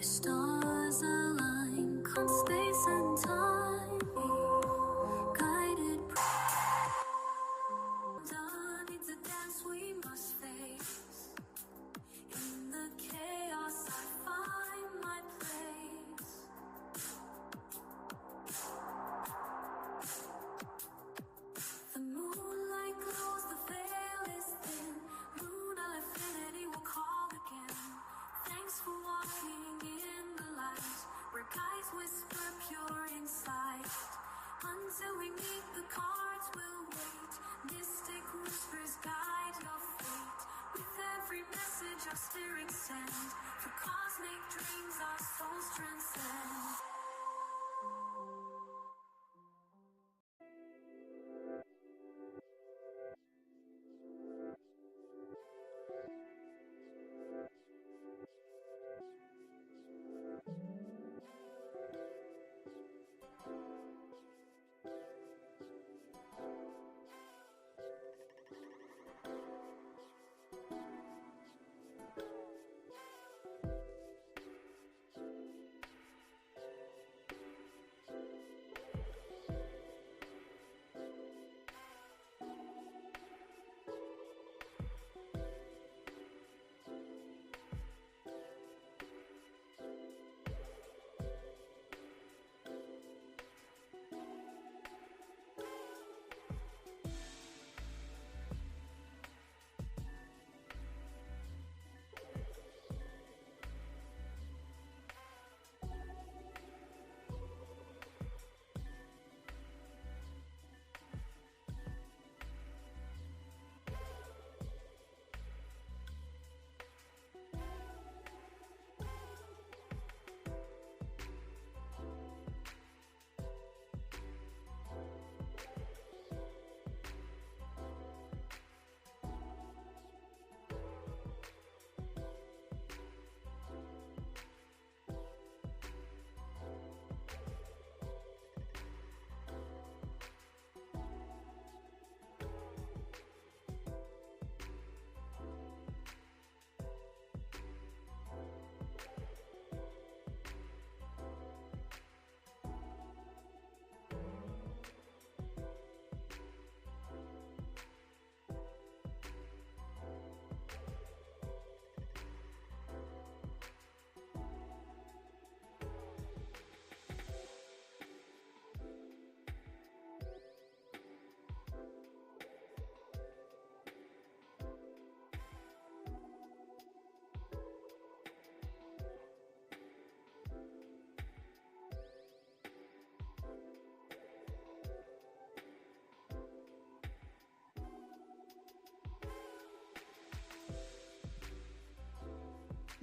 Stars align, con space and time, guided. It's a dance we must face. In the chaos, I find my place. The moonlight glows, the veil is thin. Moon of infinity will call again. Thanks for walking in the light, where guides whisper pure insight. Until we meet, the cards will wait. Mystic whispers guide your fate. With every message our spirits send, for cosmic dreams our souls transcend.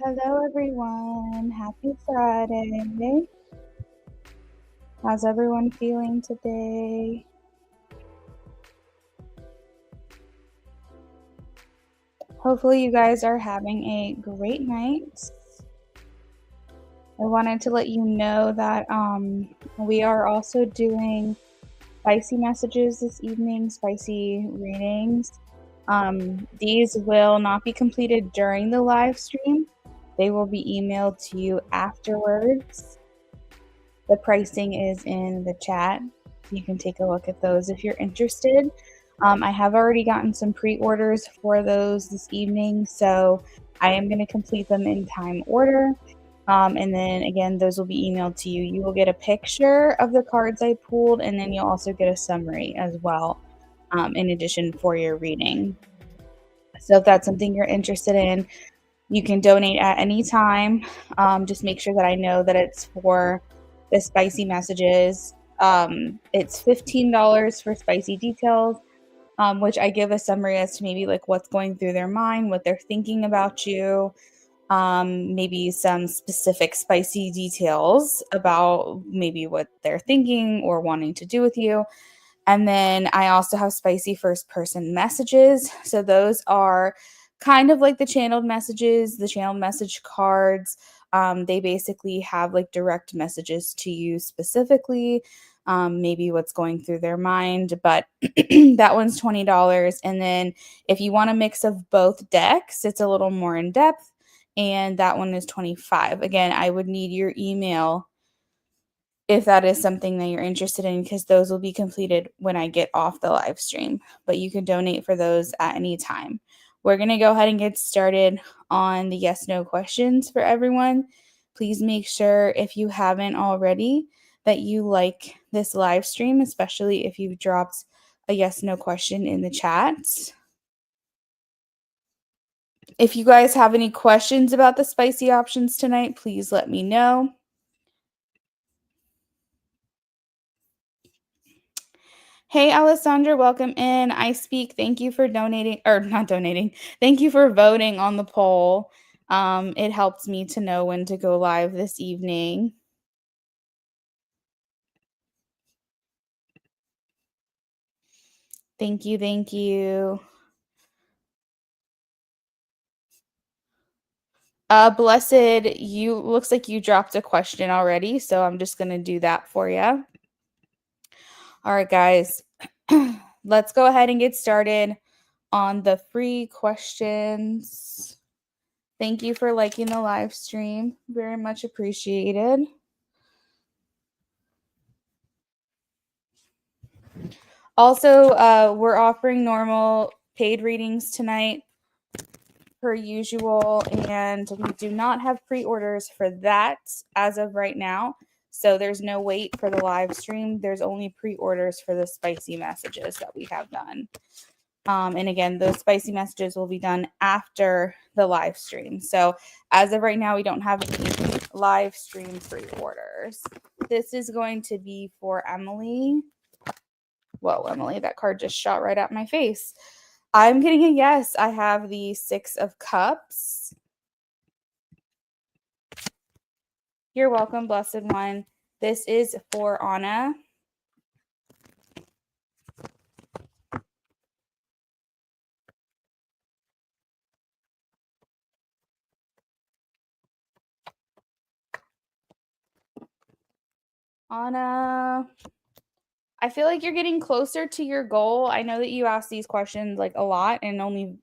Hello, everyone. Happy Friday. How's everyone feeling today? Hopefully, you guys are having a great night. I wanted to let you know that we are also doing spicy messages this evening, spicy readings. These will not be completed during the live stream. They will be emailed to you afterwards. The pricing is in the chat. You can take a look at those if you're interested. I have already gotten some pre-orders for those this evening, so I am going to complete them in time order. And then again, those will be emailed to you. You will get a picture of the cards I pulled, and then you'll also get a summary as well, in addition for your reading. So if that's something you're interested in, you can donate at any time. Just make sure that I know that it's for the spicy messages. It's $15 for spicy details, which I give a summary as to maybe like what's going through their mind, what they're thinking about you, maybe some specific spicy details about maybe what they're thinking or wanting to do with you. And then I also have spicy first person messages. So those are kind of like the channeled messages, the channeled message cards. They basically have like direct messages to you specifically, maybe what's going through their mind. But that one's $20. And then if you want a mix of both decks, it's a little more in depth. and that one is 25. Again, I would need your email if that is something that you're interested in, because those will be completed when I get off the live stream, but you can donate for those at any time. We're going to go ahead and get started on the yes no questions for everyone. Please make sure, if you haven't already, that you like this live stream, especially if you've dropped a yes no question in the chat. If you guys have any questions about the spicy options tonight, please let me know. Hey, Alessandra, welcome in. I speak. Thank you for donating, or not donating. Thank you for voting on the poll. It helps me to know when to go live this evening. Thank you. Thank you. Blessed, you looks like you dropped a question already, so I'm just going to do that for you. All right, guys. Let's go ahead and get started on the free questions. Thank you for liking the live stream. Very much appreciated. Also, we're offering normal paid readings tonight per usual, and we do not have pre-orders for that as of right now. So there's no wait for the live stream. There's only pre-orders for the spicy messages that we have done. And again, those spicy messages will be done after the live stream. So as of right now, we don't have any live stream pre-orders. This is going to be for Emily. Whoa, Emily, that card just shot right at my face. I'm getting a yes. I have the 6 of Cups. You're welcome, Blessed One. This is for Anna. Anna, I feel like you're getting closer to your goal. I know that you ask these questions like a lot and only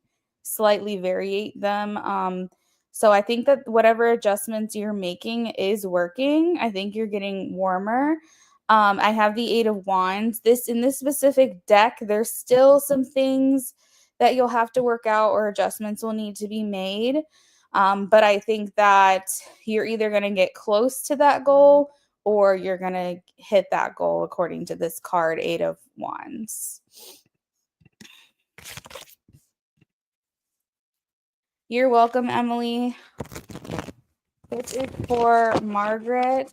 slightly variate them. So I think that whatever adjustments you're making is working. I think you're getting warmer. I have the 8 of Wands. In this specific deck, there's still some things that you'll have to work out or adjustments will need to be made. But I think that you're either going to get close to that goal or you're going to hit that goal according to this card, 8 of Wands. You're welcome, Emily. This is for Margaret.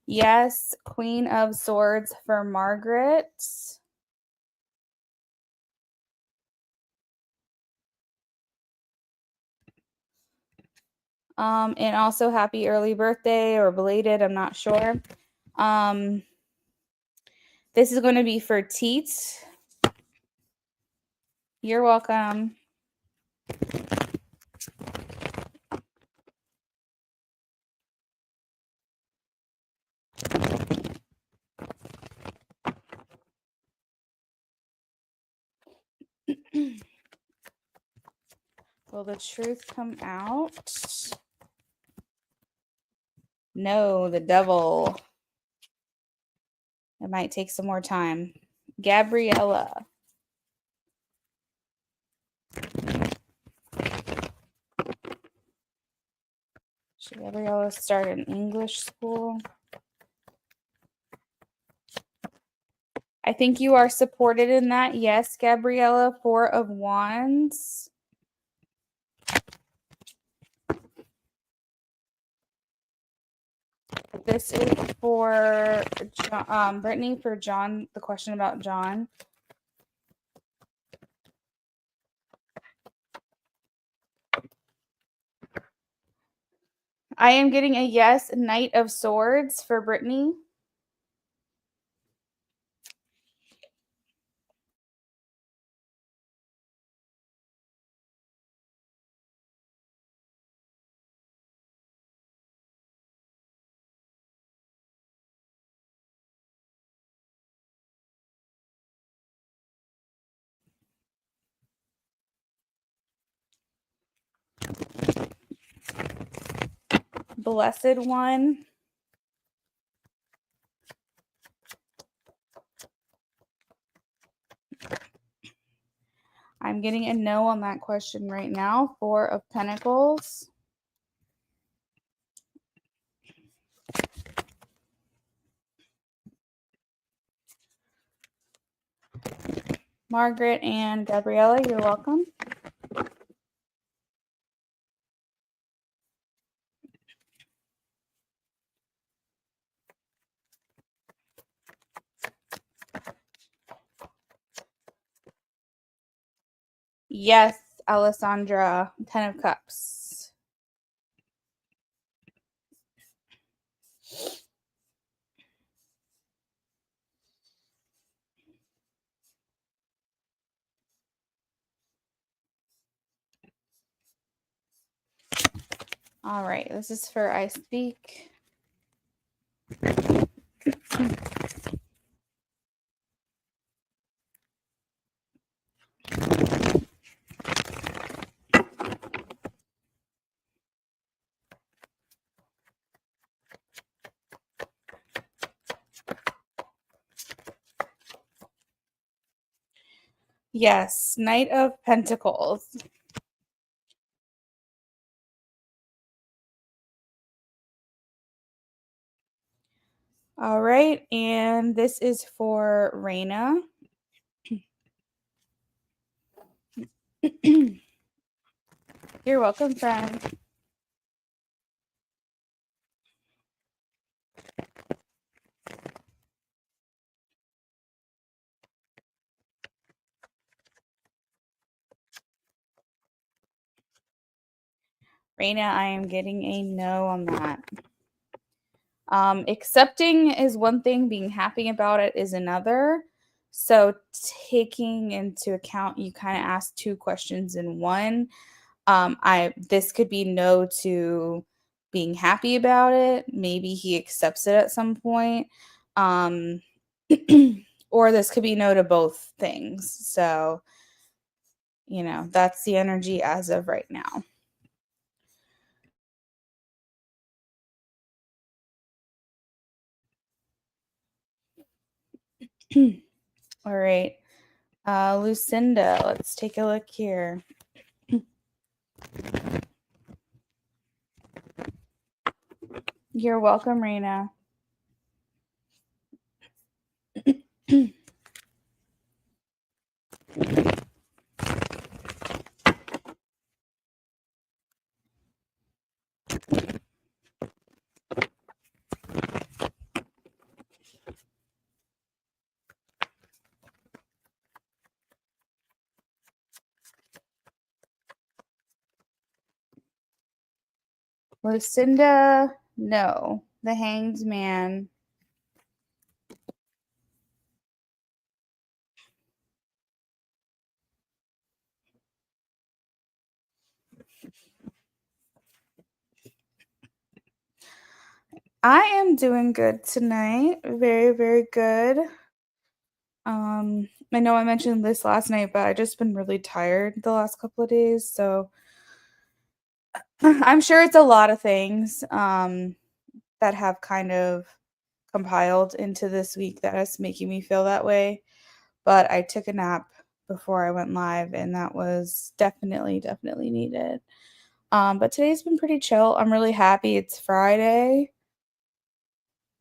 Yes, Queen of Swords for Margaret. And also happy early birthday or belated, I'm not sure. This is going to be for Teets. You're welcome. Will the truth come out? No, the devil. It might take some more time. Gabriella. Should Gabriella start an English school? I think you are supported in that. Yes, Gabriella, 4 of Wands. This is for Brittany, for John, the question about John. I am getting a yes, Knight of Swords for Brittany. Blessed One. I'm getting a no on that question right now. Four of Pentacles. Margaret and Gabriella, you're welcome. Yes, Alessandra, 10 of Cups. All right, this is for I Speak. Yes, Knight of Pentacles. All right, and this is for Raina. You're welcome, friend. Raina, I am getting a no on that. Accepting is one thing, being happy about it is another. So taking into account, you kind of asked two questions in one. This could be no to being happy about it. Maybe he accepts it at some point. Or this could be no to both things. So, that's the energy as of right now. All right. Lucinda, let's take a look here. You're welcome, Raina. Lucinda, no. The Hanged Man. I am doing good tonight. Very, very good. I know I mentioned this last night, but I've just been really tired the last couple of days, so I'm sure it's a lot of things that have kind of compiled into this week that is making me feel that way. But I took a nap before I went live, and that was definitely, definitely needed. But today's been pretty chill. I'm really happy it's Friday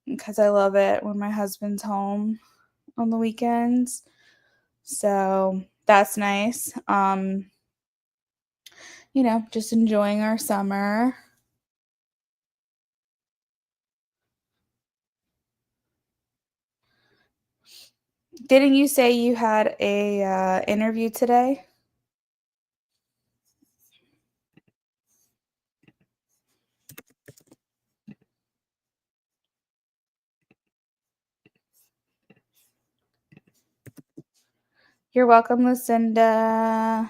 because I love it when my husband's home on the weekends. So that's nice. Just enjoying our summer. Didn't you say you had a interview today? You're welcome, Lucinda.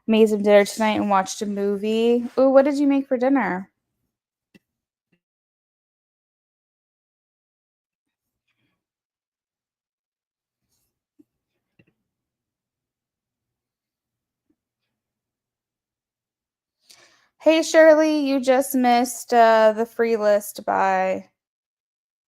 Made some dinner tonight and watched a movie. Ooh, what did you make for dinner? Hey, Shirley, you just missed the free list by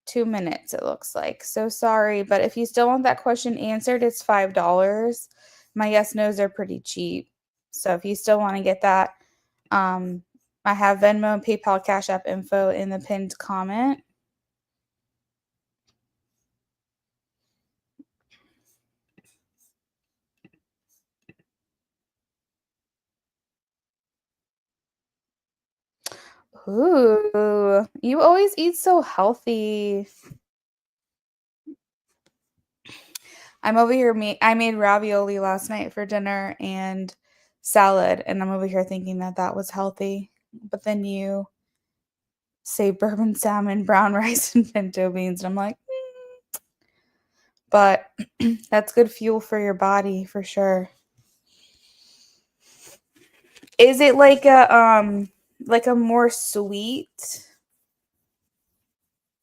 2 minutes, it looks like. So sorry, but if you still want that question answered, it's $5. My yes nos are pretty cheap. So if you still want to get that, um, I have Venmo and PayPal Cash App info in the pinned comment. Ooh, you always eat so healthy. I'm over here. I made ravioli last night for dinner and salad, and I'm over here thinking that that was healthy. But then you say bourbon salmon, brown rice, and pinto beans, and I'm like, but that's good fuel for your body for sure. Is it like a more sweet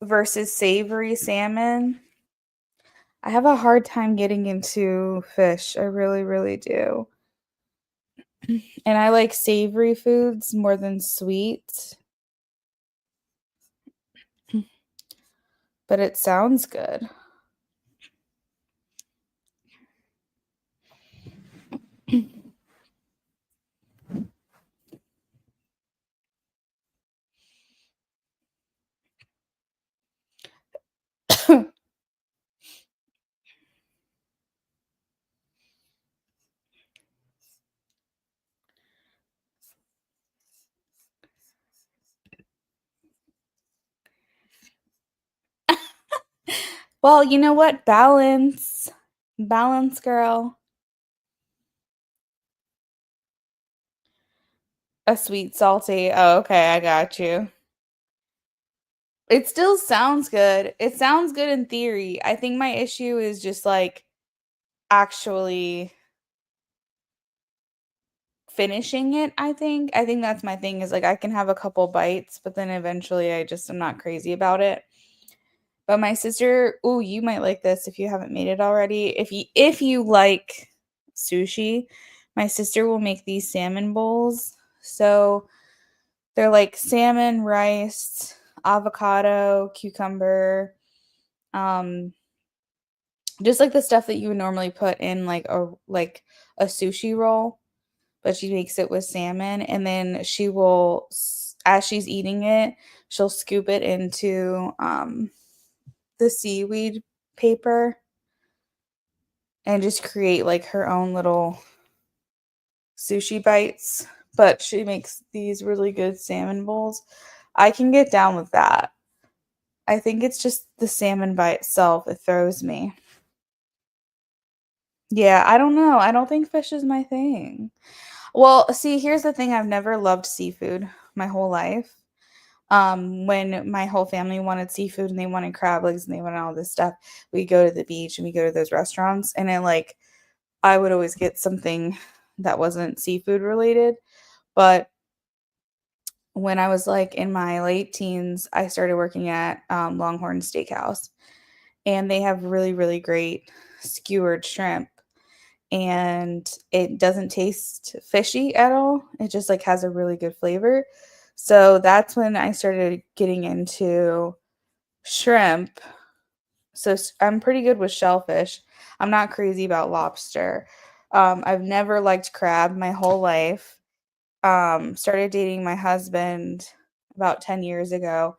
versus savory salmon? I have a hard time getting into fish. I really, really do. And I like savory foods more than sweet, but it sounds good. Well, you know what? Balance. Balance, girl. A sweet, salty. Oh, okay, I got you. It still sounds good. It sounds good in theory. I think my issue is just like actually finishing it, I think. I think that's my thing is like I can have a couple bites, but then eventually I just am not crazy about it. But my sister, ooh, you might like this if you haven't made it already. If you like sushi, my sister will make these salmon bowls. So they're like salmon, rice, avocado, cucumber, um, just like the stuff that you would normally put in like a sushi roll, but she makes it with salmon, and then she will as she's eating it, she'll scoop it into the seaweed paper and just create like her own little sushi bites. But she makes these really good salmon bowls. I can get down with that. I think it's just the salmon by itself, it throws me. Yeah, I don't know. I don't think fish is my thing. Well, see, here's the thing. I've never loved seafood my whole life. When my whole family wanted seafood and they wanted crab legs and they wanted all this stuff, we go to the beach and we go to those restaurants, and I would always get something that wasn't seafood related. But when I was like in my late teens, I started working at Longhorn Steakhouse, and they have really, really great skewered shrimp. And it doesn't taste fishy at all. It just like has a really good flavor. So that's when I started getting into shrimp. So I'm pretty good with shellfish. I'm not crazy about lobster. I've never liked crab my whole life. Started dating my husband about 10 years ago,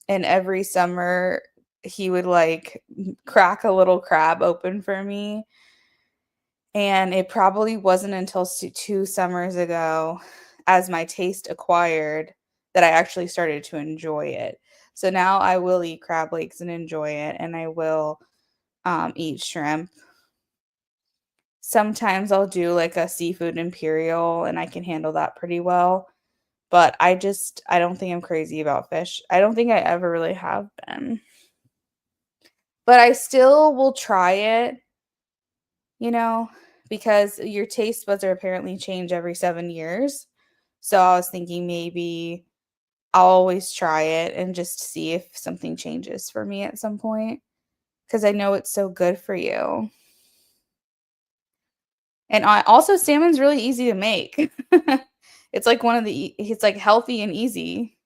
and every summer he would like crack a little crab open for me, and it probably wasn't until 2 summers ago, as my taste acquired, that I actually started to enjoy it. So now I will eat crab legs and enjoy it, and I will, eat shrimp. Sometimes I'll do, like, a seafood imperial, and I can handle that pretty well, but I don't think I'm crazy about fish. I don't think I ever really have been. But I still will try it, you know, because your taste buds are apparently change every 7 years. So I was thinking maybe I'll always try it and just see if something changes for me at some point, because I know it's so good for you. And I also salmon's really easy to make. It's like one of the it's like healthy and easy.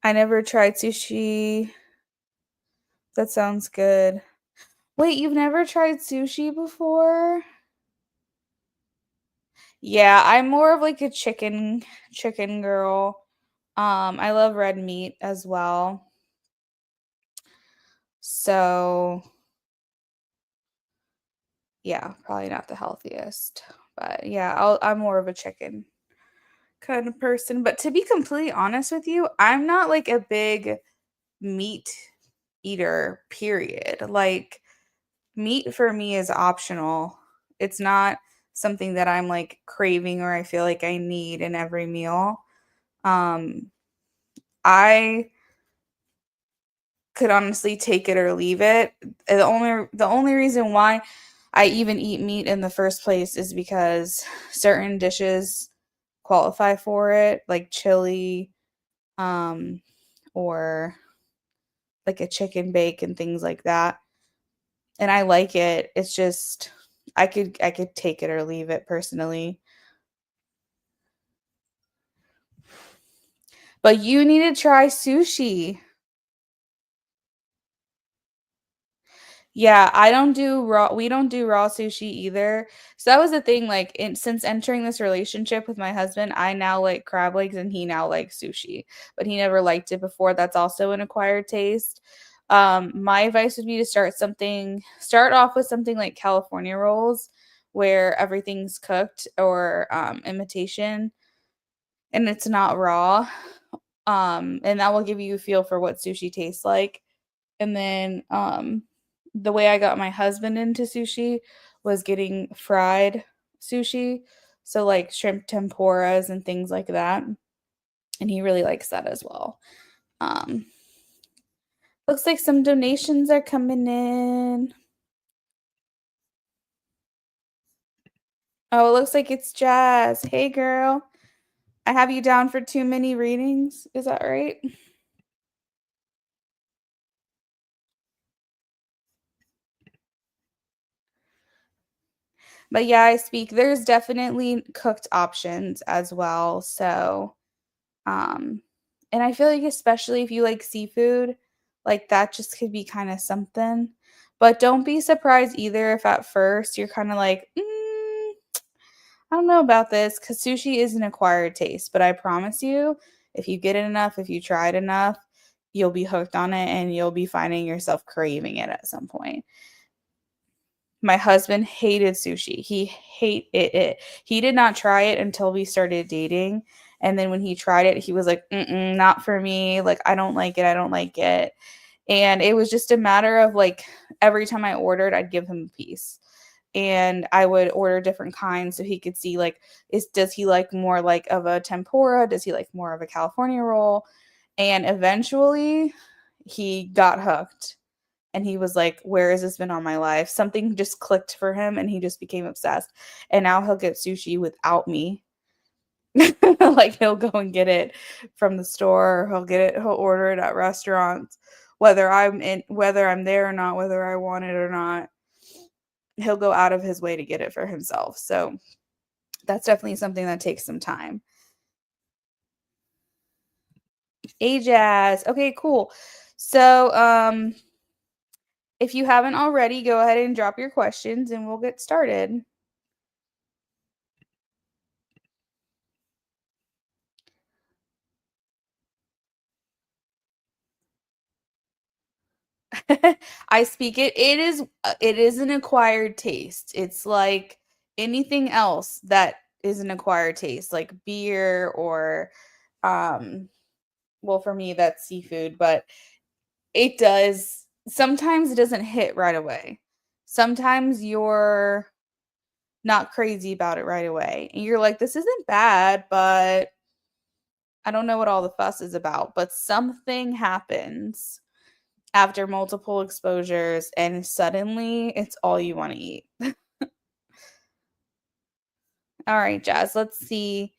I never tried sushi. That sounds good. Wait, you've never tried sushi before? Yeah, I'm more of like a chicken girl. I love red meat as well. So, yeah, probably not the healthiest. But yeah, I'm more of a chicken kind of person. But to be completely honest with you, I'm not like a big meat eater, period. Like meat for me is optional. It's not something that I'm like craving or I feel like I need in every meal. Um I could honestly take it or leave it. The only reason why I even eat meat in the first place is because certain dishes qualify for it, like chili, um, or like a chicken bake and things like that. And I like it. It's just I could take it or leave it personally. But you need to try sushi. Yeah, I don't do raw we don't do raw sushi either. So that was the thing, like, since entering this relationship with my husband, I now like crab legs and he now likes sushi, but he never liked it before. That's also an acquired taste. My advice would be to start off with something like California rolls where everything's cooked or imitation and it's not raw. And that will give you a feel for what sushi tastes like. And then the way I got my husband into sushi was getting fried sushi. So like shrimp tempuras and things like that. And he really likes that as well. Um Looks like some donations are coming in. Oh, it looks like it's Jazz. Hey girl. I have you down for too many readings. Is that right? But yeah, I speak. There's definitely cooked options as well. So Um, and I feel like especially if you like seafood, like that just could be kind of something. But don't be surprised either if at first you're kind of like, I don't know about this because sushi is an acquired taste. But I promise you, if you get it enough, if you try it enough, you'll be hooked on it and you'll be finding yourself craving it at some point. My husband hated sushi. He hated it. He did not try it until we started dating. And then when he tried it, he was like, mm-mm, not for me. Like, I don't like it. I don't like it. And it was just a matter of like every time I ordered, I'd give him a piece. And I would order different kinds so he could see like does he like more like of a tempura? Does he like more of a California roll? And eventually he got hooked and he was like, "Where has this been all my life?" Something just clicked for him and he just became obsessed. And now he'll get sushi without me. Like he'll go and get it from the store, or he'll order it at restaurants, whether I'm there or not, whether I want it or not. He'll go out of his way to get it for himself. So that's definitely something that takes some time. Ajaz. Okay, cool. So if you haven't already, go ahead and drop your questions and we'll get started. I speak it. It is an acquired taste. It's like anything else that is an acquired taste, like beer or um well for me that's seafood, but sometimes it doesn't hit right away. Sometimes you're not crazy about it right away. And you're like this isn't bad, but I don't know what all the fuss is about, but something happens after multiple exposures and suddenly it's all you want to eat. All right, Jazz, let's see.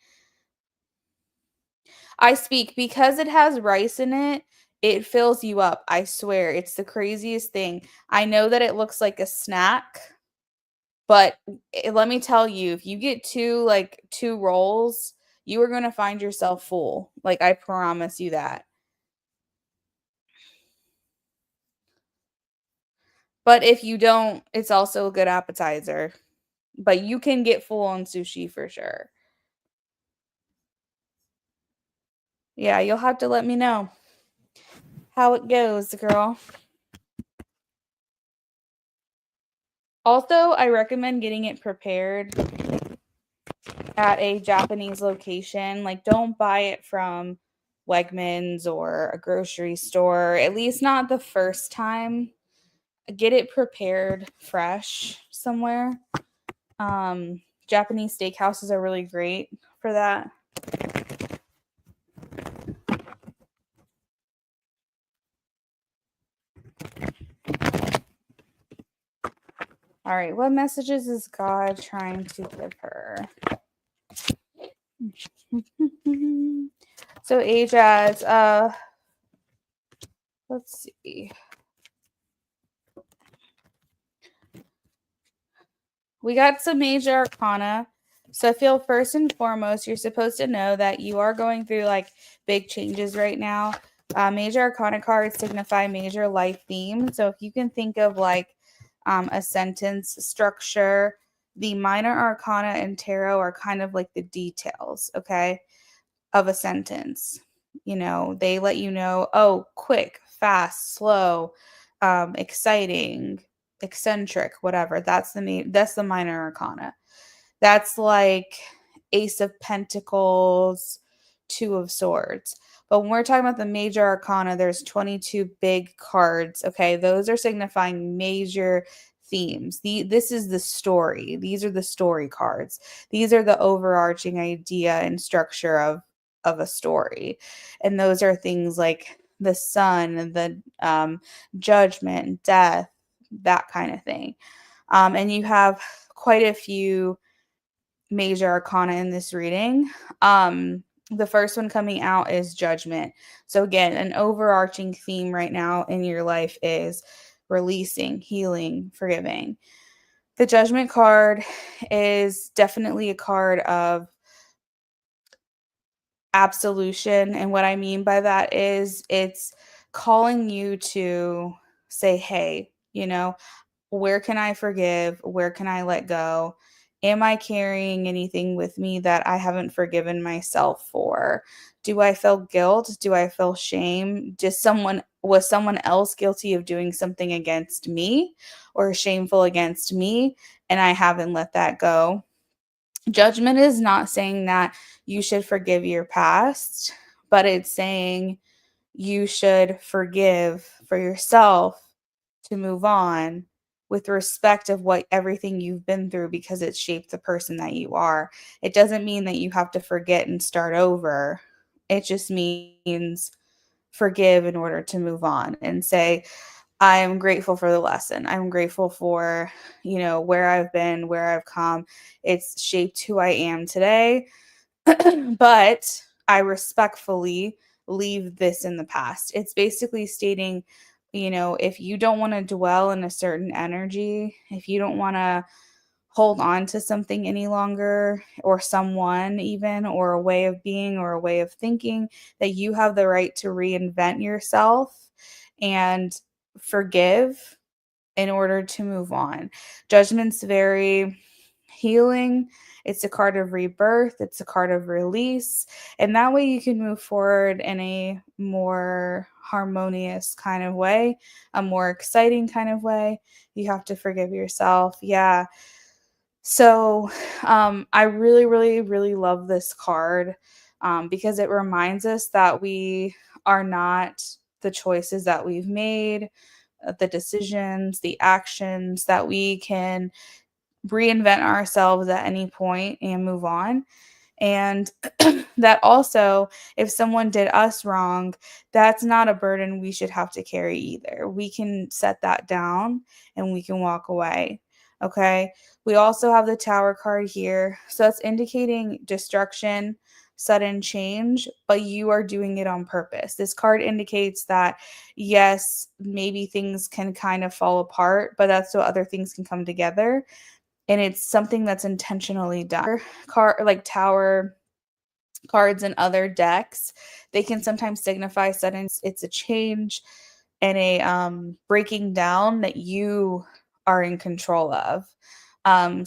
I speak because it has rice in it. It fills you up. I swear. It's the craziest thing. I know that it looks like a snack, but let me tell you, if you get two rolls, you are going to find yourself full. Like, I promise you that. But if you don't, it's also a good appetizer. But you can get full on sushi for sure. Yeah, you'll have to let me know how it goes, girl. Also, I recommend getting it prepared at a Japanese location. Like, don't buy it from Wegmans or a grocery store, at least not the first time. Get it prepared fresh somewhere. Japanese steakhouses are really great for that. All right, what messages is God trying to give her? So Ajaz, let's see. We got some major arcana. So I feel first and foremost, you're supposed to know that you are going through like big changes right now. Major arcana cards signify major life themes. So if you can think of like a sentence structure, the minor arcana and tarot are kind of like the details, okay, of a sentence. You know, they let you know, oh, quick, fast, slow, exciting, eccentric, whatever. That's the minor arcana. That's like Ace of Pentacles, Two of Swords. But when we're talking about the major arcana, there's 22 big cards. Okay, those are signifying major themes. This is the story. These are the story cards. These are the overarching idea and structure of a story. And those are things like the sun, the judgment, death, that kind of thing. And you have quite a few major arcana in this reading. The first one coming out is judgment. So again, an overarching theme right now in your life is releasing, healing, forgiving. The judgment card is definitely a card of absolution. And what I mean by that is it's calling you to say, hey, where can I forgive? Where can I let go? Am I carrying anything with me that I haven't forgiven myself for? Do I feel guilt? Do I feel shame? Was someone else guilty of doing something against me or shameful against me and I haven't let that go? Judgment is not saying that you should forgive your past, but it's saying you should forgive for yourself to move on with respect of what everything you've been through because it shaped the person that you are. It doesn't mean that you have to forget and start over. It just means forgive in order to move on and say, I am grateful for the lesson. I'm grateful for, where I've been, where I've come. It's shaped who I am today. But I respectfully leave this in the past. It's basically stating, if you don't want to dwell in a certain energy, if you don't want to hold on to something any longer, or someone, even, or a way of being, or a way of thinking, that you have the right to reinvent yourself and forgive in order to move on. Judgment's very healing. It's a card of rebirth. It's a card of release. And that way you can move forward in a more harmonious kind of way, a more exciting kind of way. You have to forgive yourself. Yeah. So I really, really, really love this card because it reminds us that we are not the choices that we've made, the decisions, the actions, that we can reinvent ourselves at any point and move on. And that also, if someone did us wrong, that's not a burden we should have to carry either. We can set that down and we can walk away. Okay. We also have the Tower card here. So it's indicating destruction, sudden change, but you are doing it on purpose. This card indicates that, yes, maybe things can kind of fall apart, but that's so other things can come together. And it's something that's intentionally done. Car like Tower cards in other decks, they can sometimes signify sudden it's a change and a breaking down that you are in control of.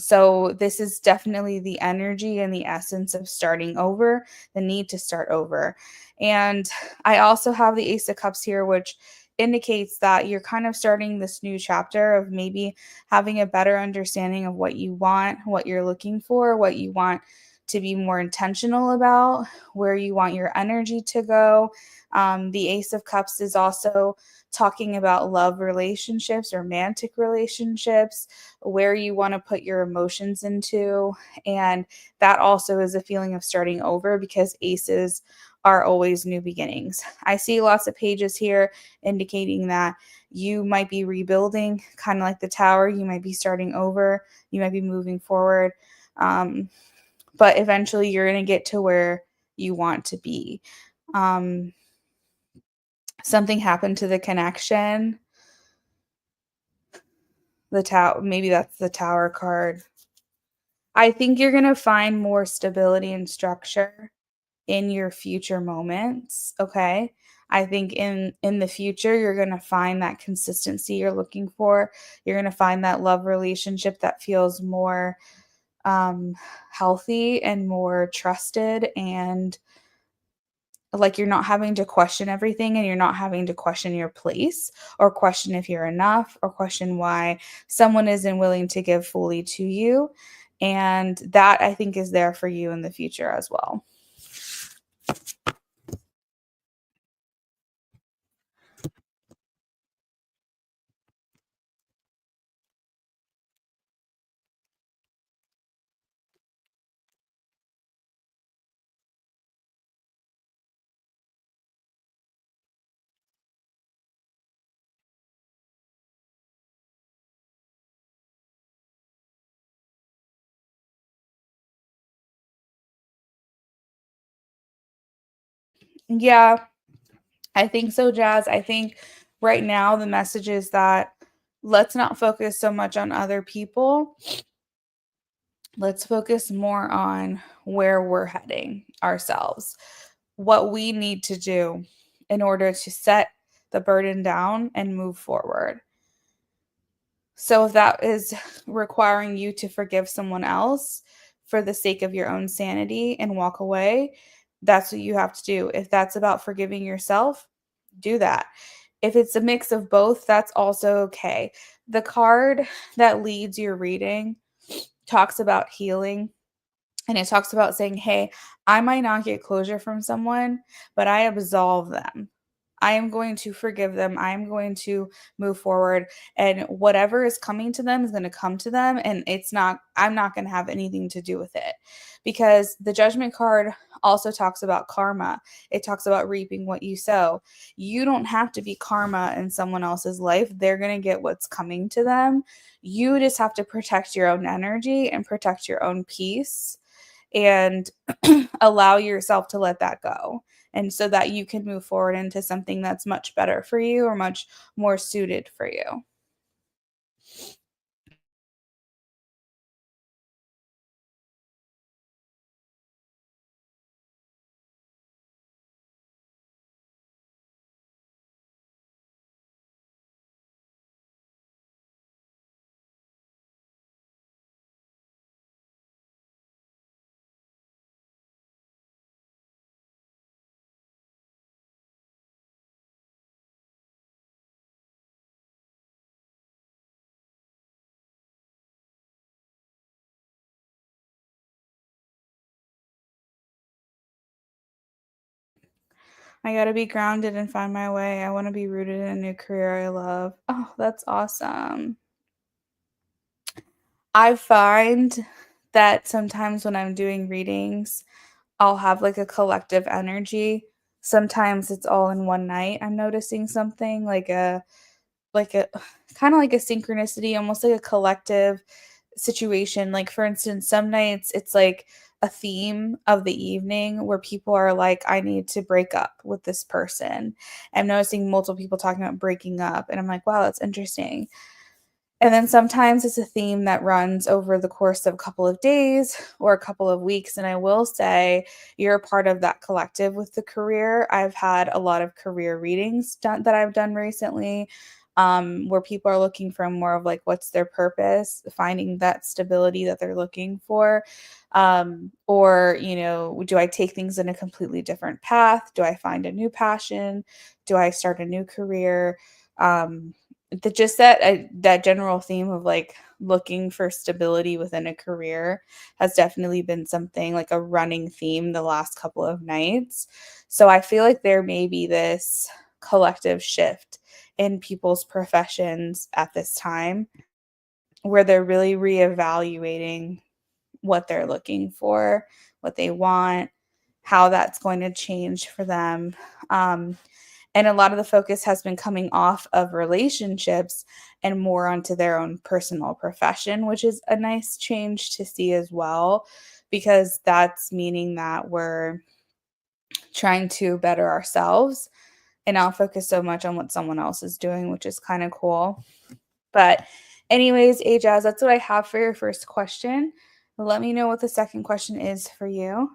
So this is definitely the energy and the essence of starting over, the need to start over. And I also have the Ace of Cups here, which indicates that you're kind of starting this new chapter of maybe having a better understanding of what you want, what you're looking for, what you want to be more intentional about, where you want your energy to go. The Ace of Cups is also talking about love relationships, romantic relationships, where you want to put your emotions into. And that also is a feeling of starting over because aces are always new beginnings. I see lots of pages here indicating that you might be rebuilding, kind of like the tower. You might be starting over, you might be moving forward. But eventually you're going to get to where you want to be. Um, Something happened to the connection. The tower, maybe that's the tower card. I think you're going to find more stability and structure in your future moments, okay? I think in the future you're going to find that consistency you're looking for. You're going to find that love relationship that feels more healthy and more trusted, and like you're not having to question everything, and you're not having to question your place or question if you're enough or question why someone isn't willing to give fully to you. And that I think is there for you in the future as well. Yeah, I think so, Jazz. I think right now the message is that let's not focus so much on other people. Let's focus more on where we're heading ourselves, what we need to do in order to set the burden down and move forward. So if that is requiring you to forgive someone else for the sake of your own sanity and walk away, that's what you have to do. If that's about forgiving yourself, do that. If it's a mix of both, that's also okay. The card that leads your reading talks about healing, and it talks about saying, hey, I might not get closure from someone, but I absolve them. I am going to forgive them. I am going to move forward. And whatever is coming to them is going to come to them. And I'm not going to have anything to do with it. Because the judgment card also talks about karma. It talks about reaping what you sow. You don't have to be karma in someone else's life. They're going to get what's coming to them. You just have to protect your own energy and protect your own peace and allow yourself to let that go. And so that you can move forward into something that's much better for you or much more suited for you. I got to be grounded and find my way. I want to be rooted in a new career I love. Oh, that's awesome. I find that sometimes when I'm doing readings, I'll have like a collective energy. Sometimes it's all in one night. I'm noticing something like a kind of like a synchronicity, almost like a collective situation. Like for instance, some nights it's like a theme of the evening where people are like, I need to break up with this person. I'm noticing multiple people talking about breaking up, and I'm like, wow, that's interesting. And then sometimes it's a theme that runs over the course of a couple of days or a couple of weeks. And I will say you're a part of that collective with the career. I've had a lot of career readings done that I've done recently, where people are looking for more of like what's their purpose, finding that stability that they're looking for. Or, do I take things in a completely different path? Do I find a new passion? Do I start a new career? Just that general theme of like looking for stability within a career has definitely been something like a running theme the last couple of nights. So I feel like there may be this collective shift in people's professions at this time where they're really reevaluating what they're looking for, what they want, how that's going to change for them. And a lot of the focus has been coming off of relationships and more onto their own personal profession, which is a nice change to see as well, because that's meaning that we're trying to better ourselves and not focus so much on what someone else is doing, which is kind of cool. But, anyways, Ajaz, that's what I have for your first question. Let me know what the second question is for you.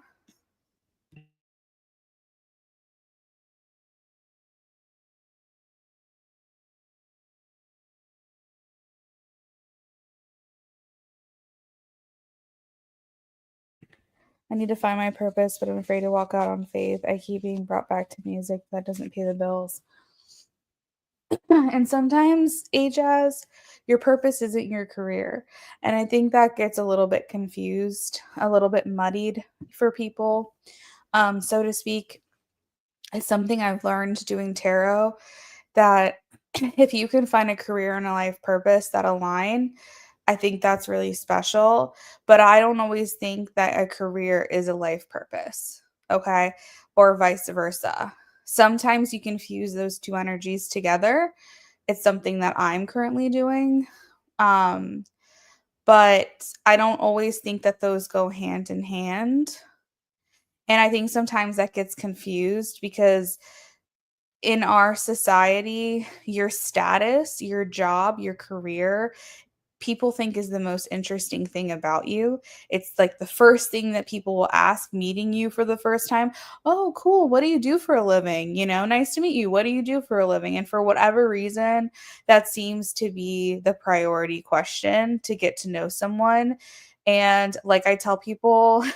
I need to find my purpose, but I'm afraid to walk out on faith. I keep being brought back to music that doesn't pay the bills. And sometimes, Ajaz, your purpose isn't your career. And I think that gets a little bit confused, a little bit muddied for people, so to speak. It's something I've learned doing tarot that if you can find a career and a life purpose that align, I think that's really special. But I don't always think that a career is a life purpose, okay? Or vice versa. Sometimes you can fuse those two energies together. It's something that I'm currently doing. Um, but I don't always think that those go hand in hand. And I think sometimes that gets confused because in our society, your status, your job, your career, people think is the most interesting thing about you. It's like the first thing that people will ask meeting you for the first time. Oh, cool. What do you do for a living? Nice to meet you. What do you do for a living? And for whatever reason, that seems to be the priority question to get to know someone. And like I tell people,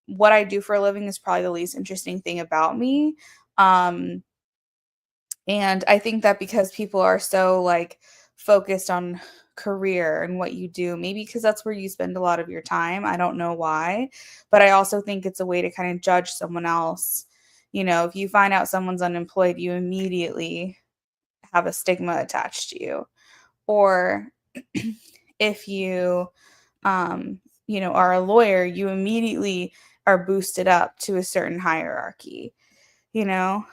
what I do for a living is probably the least interesting thing about me. Um, and I think that because people are so like focused on career and what you do, maybe because that's where you spend a lot of your time. I don't know why, but I also think it's a way to kind of judge someone else. If you find out someone's unemployed, you immediately have a stigma attached to you. Or if you, are a lawyer, you immediately are boosted up to a certain hierarchy, you know?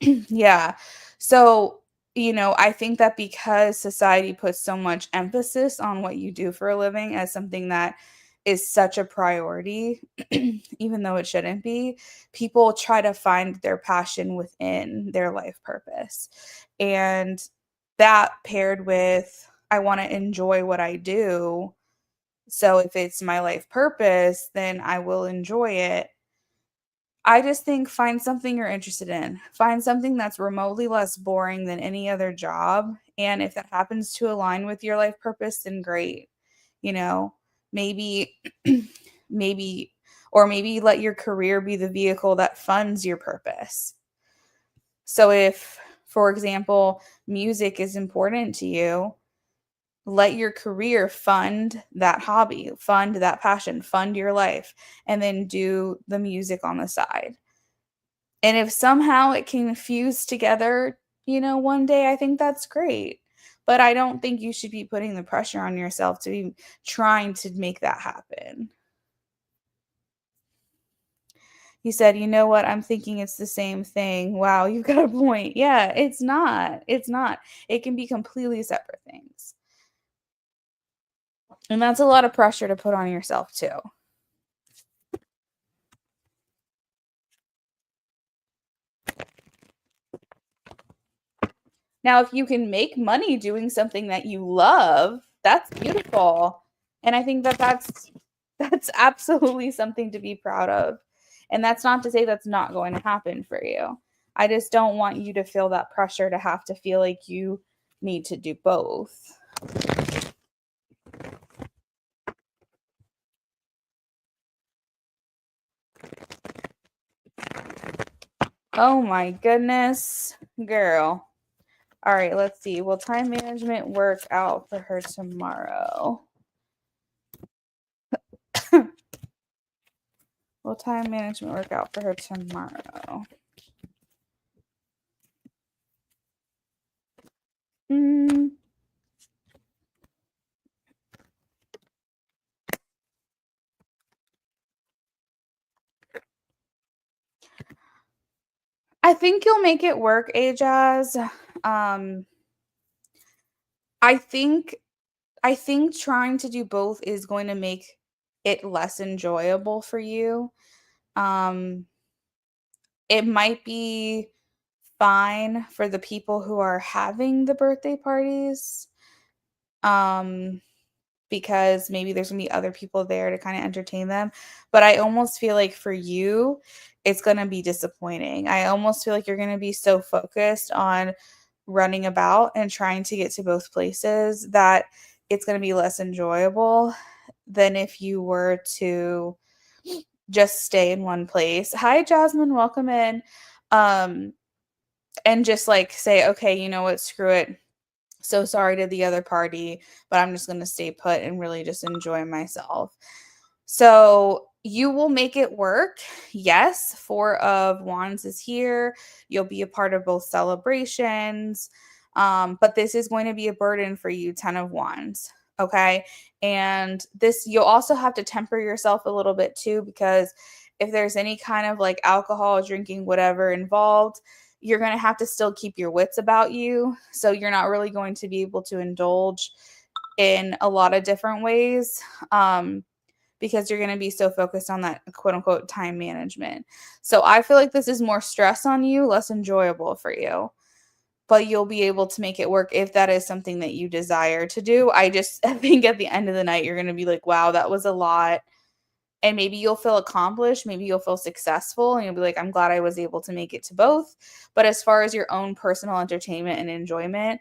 Yeah. So, I think that because society puts so much emphasis on what you do for a living as something that is such a priority, even though it shouldn't be, people try to find their passion within their life purpose. And that paired with, I want to enjoy what I do. So if it's my life purpose, then I will enjoy it. I just think find something you're interested in. Find something that's remotely less boring than any other job. And if that happens to align with your life purpose, then great. You know, maybe, maybe, or maybe let your career be the vehicle that funds your purpose. So if, for example, music is important to you, let your career fund that hobby, fund that passion, fund your life, and then do the music on the side. And if somehow it can fuse together, one day, I think that's great. But I don't think you should be putting the pressure on yourself to be trying to make that happen. He said, "You know what? I'm thinking it's the same thing." Wow, you've got a point. Yeah, it's not. It's not. It can be completely separate things. And that's a lot of pressure to put on yourself too. Now, if you can make money doing something that you love, that's beautiful. And I think that that's absolutely something to be proud of. And that's not to say that's not going to happen for you. I just don't want you to feel that pressure to have to feel like you need to do both. Oh my goodness, girl. All right, let's see. Will time management work out for her tomorrow? Will time management work out for her tomorrow? Mm, I think you'll make it work, Ajaz. Um, I think I think trying to do both is going to make it less enjoyable for you. Um, it might be fine for the people who are having the birthday parties. Um, because maybe there's gonna be other people there to kind of entertain them. But I almost feel like for you, it's gonna be disappointing. I almost feel like you're gonna be so focused on running about and trying to get to both places that it's gonna be less enjoyable than if you were to just stay in one place. Hi, Jasmine, welcome in. Um, and just like say, okay, you know what, screw it, so sorry to the other party, but I'm just going to stay put and really just enjoy myself. So you will make it work. Yes, Four of Wands is here. You'll be a part of both celebrations. But this is going to be a burden for you, Ten of Wands. Okay. And this, you'll also have to temper yourself a little bit too, because if there's any kind of like alcohol, drinking, whatever involved, you're going to have to still keep your wits about you. So you're not really going to be able to indulge in a lot of different ways. Because you're going to be so focused on that quote unquote time management. So I feel like this is more stress on you, less enjoyable for you. But you'll be able to make it work if that is something that you desire to do. I just I think at the end of the night, you're going to be like, wow, that was a lot. And maybe you'll feel accomplished. Maybe you'll feel successful. And you'll be like, I'm glad I was able to make it to both. But as far as your own personal entertainment and enjoyment,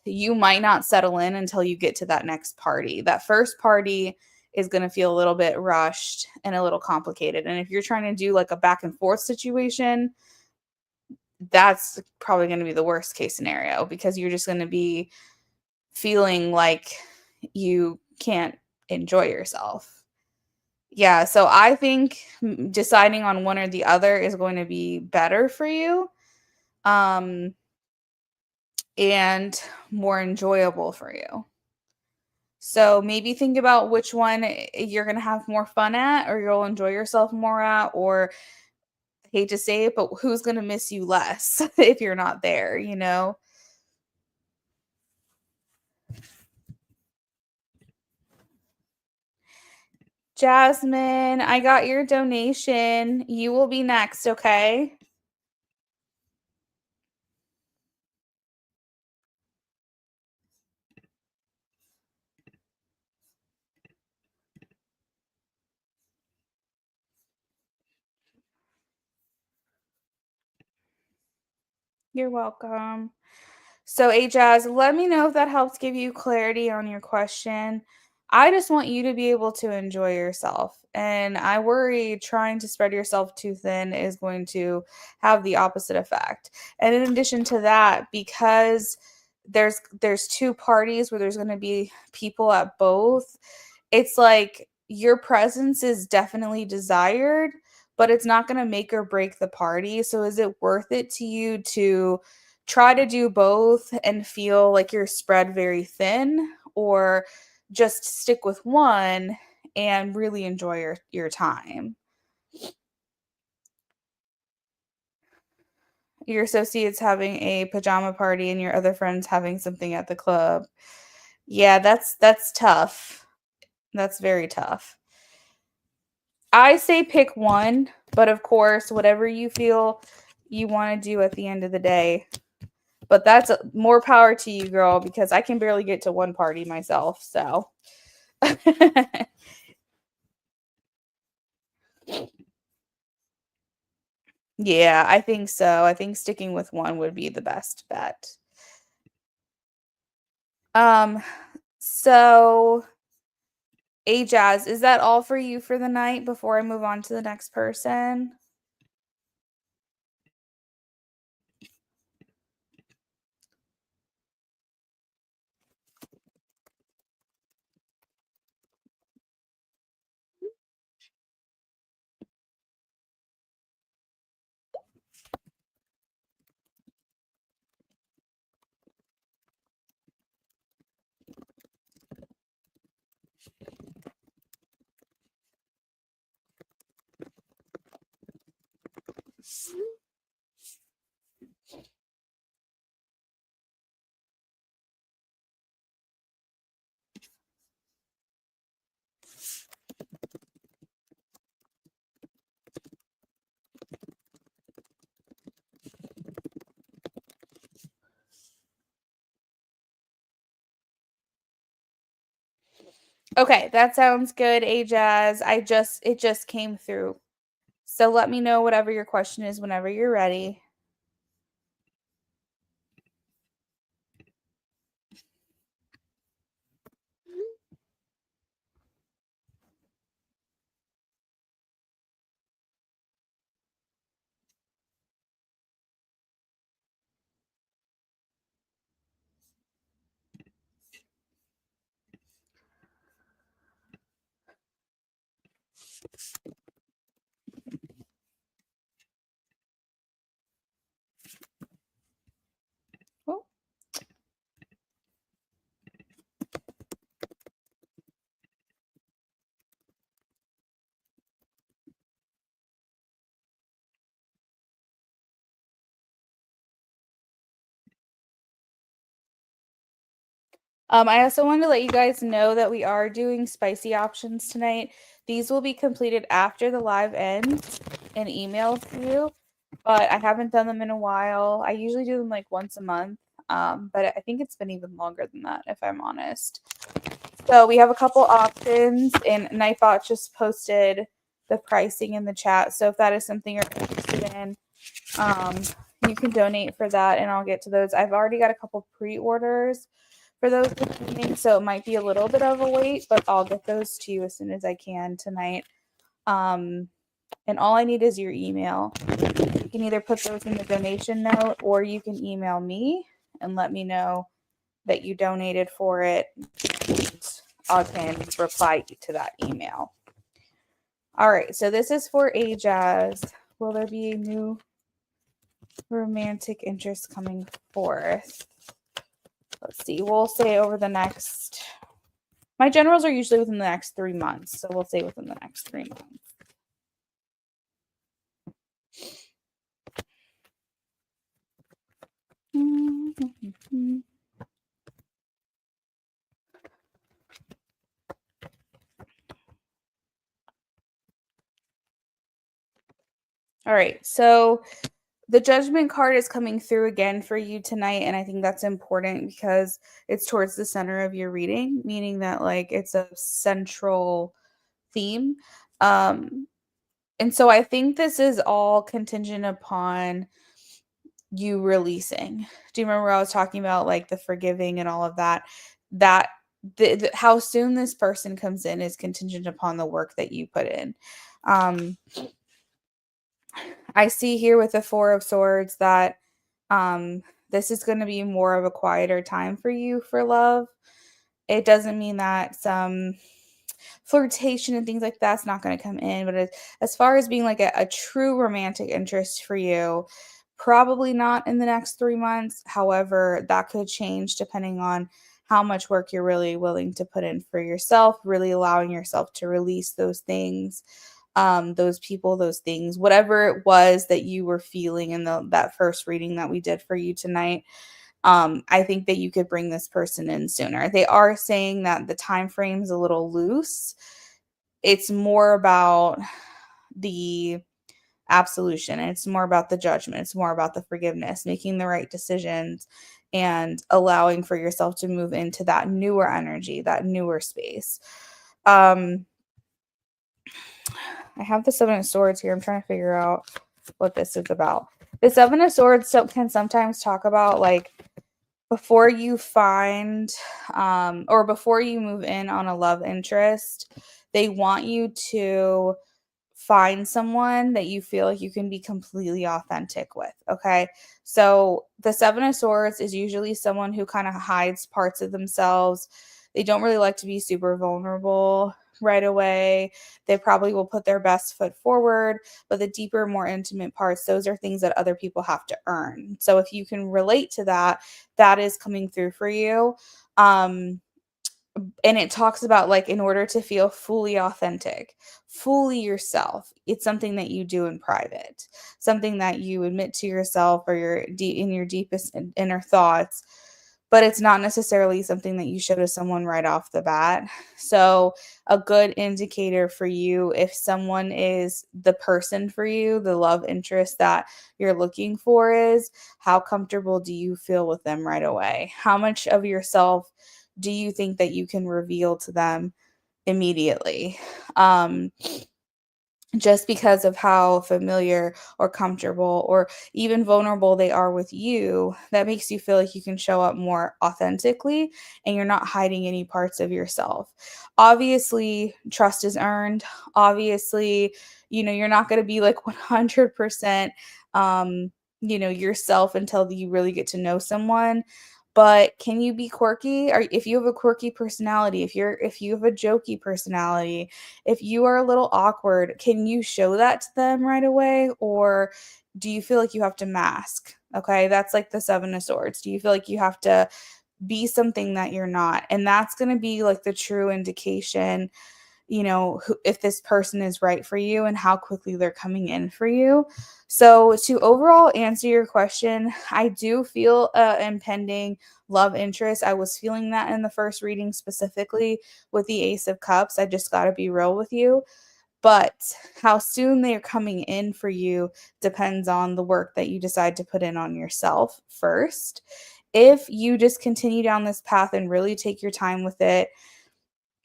you might not settle in until you get to that next party. That first party is going to feel a little bit rushed and a little complicated. And if you're trying to do like a back and forth situation, that's probably going to be the worst case scenario because you're just going to be feeling like you can't enjoy yourself. Yeah, so I think deciding on one or the other is going to be better for you. Um and more enjoyable for you. So maybe think about which one you're going to have more fun at or you'll enjoy yourself more at, or I hate to say it, but who's going to miss you less if you're not there, you know? Jasmine, I got your donation. You will be next, okay? You're welcome. So, Ajaz, let me know if that helps give you clarity on your question. I just want you to be able to enjoy yourself. And I worry trying to spread yourself too thin is going to have the opposite effect. And in addition to that, because there's two parties where there's going to be people at both, it's like your presence is definitely desired, but it's not going to make or break the party. So is it worth it to you to try to do both and feel like you're spread very thin, or just stick with one and really enjoy your time? Your associates having a pajama party and your other friends having something at the club. Yeah, that's tough. That's very tough. I say pick one, but of course, whatever you feel you want to do at the end of the day, But that's more power to you, girl, because I can barely get to one party myself. So, yeah, I think so. I think sticking with one would be the best bet. Um, so Jazz, is that all for you for the night before I move on to the next person? Okay, that sounds good, Jazz. It just came through. So let me know whatever your question is whenever you're ready. Oh. I also wanted to let you guys know that we are doing spicy options tonight. These will be completed after the live ends and emailed to you, but I haven't done them in a while. I usually do them like once a month, but I think it's been even longer than that, if I'm honest. So we have a couple options, and Nightbot just posted the pricing in the chat. So if that is something you're interested in, um, you can donate for that, and I'll get to those. I've already got a couple pre-orders for those this evening, so it might be a little bit of a wait, but I'll get those to you as soon as I can tonight. And all I need is your email. You can either put those in the donation note, or you can email me and let me know that you donated for it. I can reply to that email. All right, so this is for Jazz. Will there be a new romantic interest coming forth? Let's see. We'll say over the next. My generals are usually within the next 3 months, so we'll say within the next 3 months. All right, so the judgment card is coming through again for you tonight, and I think that's important because it's towards the center of your reading, meaning that like it's a central theme. Um, and so I think this is all contingent upon you releasing. Do you remember I was talking about like the forgiving and all of that? That how soon this person comes in is contingent upon the work that you put in. Um, I see here with the Four of Swords that this is going to be more of a quieter time for you for love. It doesn't mean that some flirtation and things like that's not going to come in, but as far as being like a true romantic interest for you, probably not in the next 3 months. However, that could change depending on how much work you're really willing to put in for yourself, really allowing yourself to release those things, those people, those things, whatever it was that you were feeling in that first reading that we did for you tonight. I think that you could bring this person in sooner. They are saying that the time frame is a little loose. It's more about the absolution. It's more about the judgment. It's more about the forgiveness, making the right decisions and allowing for yourself to move into that newer energy, that newer space. Um, I have the Seven of Swords here. I'm trying to figure out what this is about. The Seven of Swords can sometimes talk about like before you find or before you move in on a love interest, they want you to find someone that you feel like you can be completely authentic with. Okay. So the Seven of Swords is usually someone who kind of hides parts of themselves. They don't really like to be super vulnerable right away. They probably will put their best foot forward, but the deeper, more intimate parts, those are things that other people have to earn. So if you can relate to that, that is coming through for you. And it talks about like in order to feel fully authentic, fully yourself, it's something that you do in private, something that you admit to yourself or in your deepest inner thoughts, but it's not necessarily something that you show to someone right off the bat. So a good indicator for you if someone is the person for you, the love interest that you're looking for, is how comfortable do you feel with them right away? How much of yourself do you think that you can reveal to them immediately? Just because of how familiar or comfortable or even vulnerable they are with you, that makes you feel like you can show up more authentically and you're not hiding any parts of yourself. Obviously, trust is earned. Obviously, you're not going to be like 100% yourself until you really get to know someone. But can you be quirky? Or if you have a quirky personality, if you have a jokey personality, if you are a little awkward, can you show that to them right away? Or do you feel like you have to mask? Okay, that's like the Seven of Swords. Do you feel like you have to be something that you're not? And that's going to be like the true indication, if this person is right for you and how quickly they're coming in for you. So, to overall answer your question, I do feel impending love interest. I was feeling that in the first reading, specifically with the Ace of Cups. I just got to be real with you. But how soon they're coming in for you depends on the work that you decide to put in on yourself first. If you just continue down this path and really take your time with it,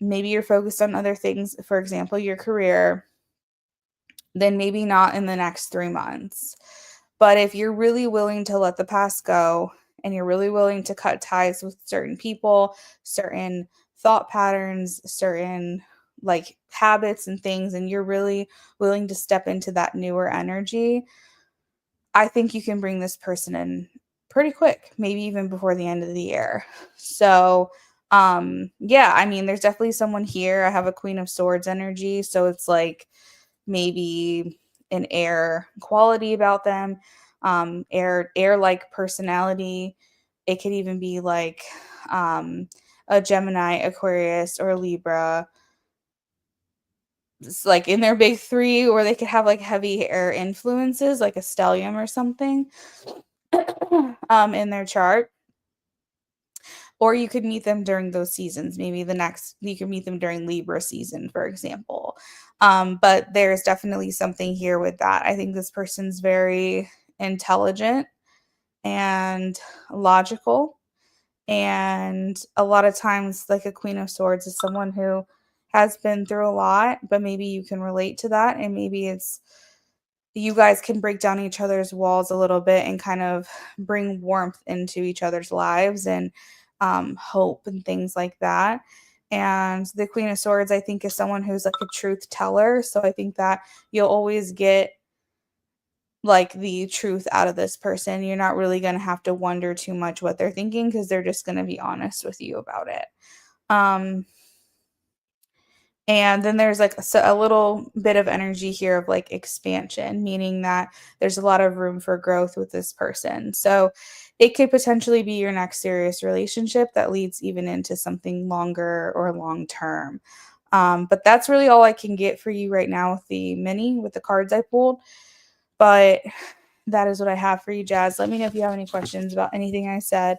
maybe you're focused on other things, for example, your career, then maybe not in the next 3 months. But if you're really willing to let the past go and you're really willing to cut ties with certain people, certain thought patterns, certain like habits and things, and you're really willing to step into that newer energy, I think you can bring this person in pretty quick, maybe even before the end of the year. So, yeah, I mean, there's definitely someone here. I have a Queen of Swords energy, so it's like maybe an air quality about them, air like personality. It could even be like a Gemini, Aquarius, or Libra. It's like in their big three, or they could have like heavy air influences, like a stellium or something, in their chart. Or you could meet them during those seasons. Maybe you could meet them during Libra season, for example. But there's definitely something here with that. I think this person's very intelligent and logical. And a lot of times, like a Queen of Swords is someone who has been through a lot, but maybe you can relate to that. And maybe you guys can break down each other's walls a little bit and kind of bring warmth into each other's lives and hope and things like that. And the Queen of Swords, I think, is someone who's like a truth teller. So I think that you'll always get like the truth out of this person. You're not really going to have to wonder too much what they're thinking because they're just going to be honest with you about it. Um, and then there's like a little bit of energy here of like expansion, meaning that there's a lot of room for growth with this person. So it could potentially be your next serious relationship that leads even into something longer or long term. But that's really all I can get for you right now with with the cards I pulled. But that is what I have for you, Jazz. Let me know if you have any questions about anything I said.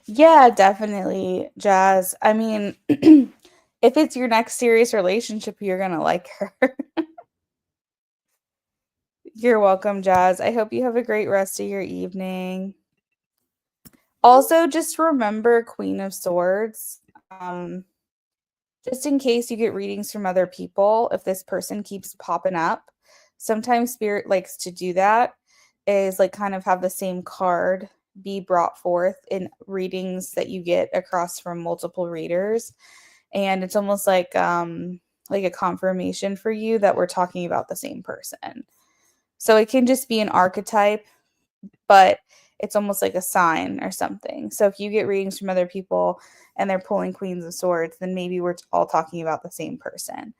Yeah, definitely, Jazz. I mean, if it's your next serious relationship, you're gonna like her. You're welcome, Jazz. I hope you have a great rest of your evening. Also, just remember Queen of Swords. Just in case you get readings from other people, if this person keeps popping up, sometimes spirit likes to do that, is like kind of have the same card be brought forth in readings that you get across from multiple readers. And it's almost like a confirmation for you that we're talking about the same person. So it can just be an archetype, but it's almost like a sign or something. So if you get readings from other people and they're pulling Queens of Swords, then maybe we're all talking about the same person.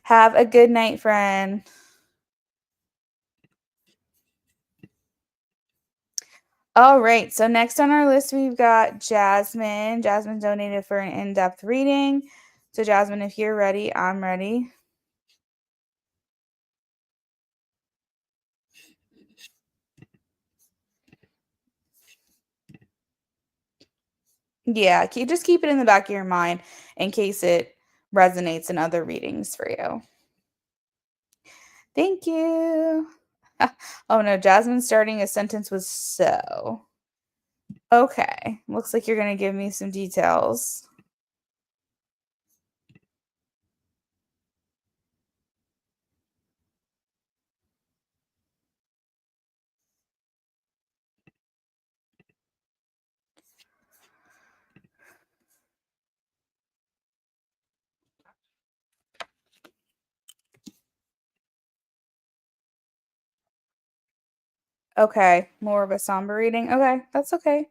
Have a good night, friend. All right. So next on our list, we've got Jasmine. Jasmine donated for an in-depth reading. So Jasmine, if you're ready, I'm ready. Yeah, just keep it in the back of your mind in case it resonates in other readings for you. Thank you. Oh no, Jasmine's starting a sentence with so. Okay, looks like you're going to give me some details. Okay, more of a somber reading. Okay, that's okay.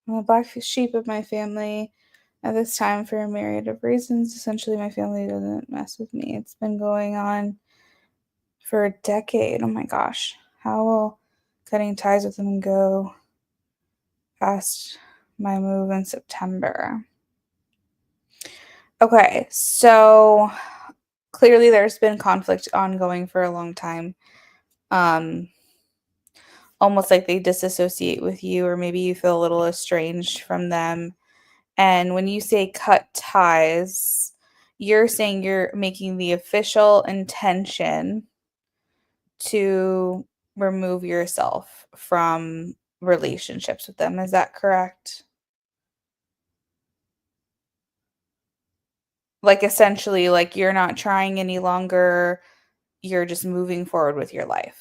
I'm a black sheep of my family at this time for a myriad of reasons. Essentially, my family doesn't mess with me. It's been going on for a decade. Oh my gosh. How will cutting ties with them go past my move in September? Okay, so clearly there's been conflict ongoing for a long time. Um, Almost like they disassociate with you, or maybe you feel a little estranged from them. And when you say cut ties, you're saying you're making the official intention to remove yourself from relationships with them. Is that correct? Like essentially, like you're not trying any longer, you're just moving forward with your life.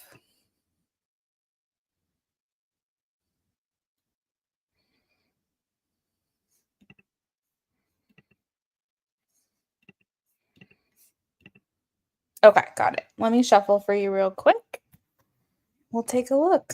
Okay, got it. Let me shuffle for you real quick. We'll take a look.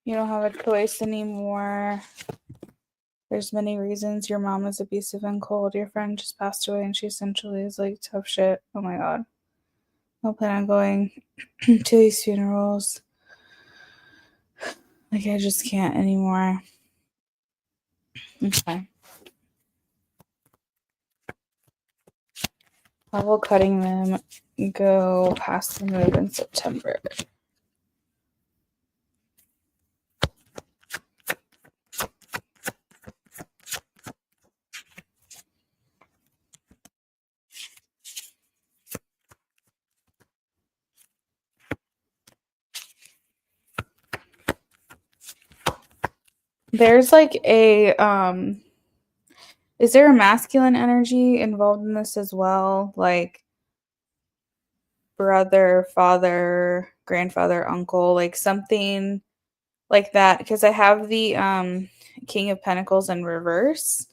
You don't have a choice anymore. There's many reasons. Your mom is abusive and cold. Your friend just passed away and she essentially is like tough shit. Oh my god. I plan on going to these funerals. Like, I just can't anymore. Okay. How will cutting them go past the move in September? There's like a is there a masculine energy involved in this as well? Like brother, father, grandfather, uncle, like something like that, because I have the King of Pentacles in reverse.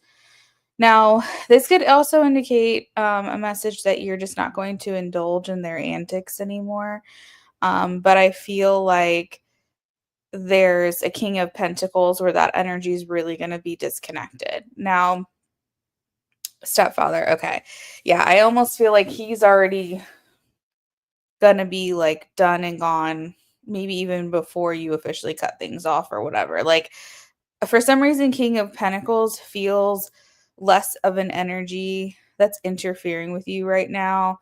Now, this could also indicate a message that you're just not going to indulge in their antics anymore. But I feel like there's a King of Pentacles where that energy is really going to be disconnected. Now, stepfather, okay. Yeah, I almost feel like he's already going to be like done and gone, maybe even before you officially cut things off or whatever. Like, for some reason, King of Pentacles feels less of an energy that's interfering with you right now,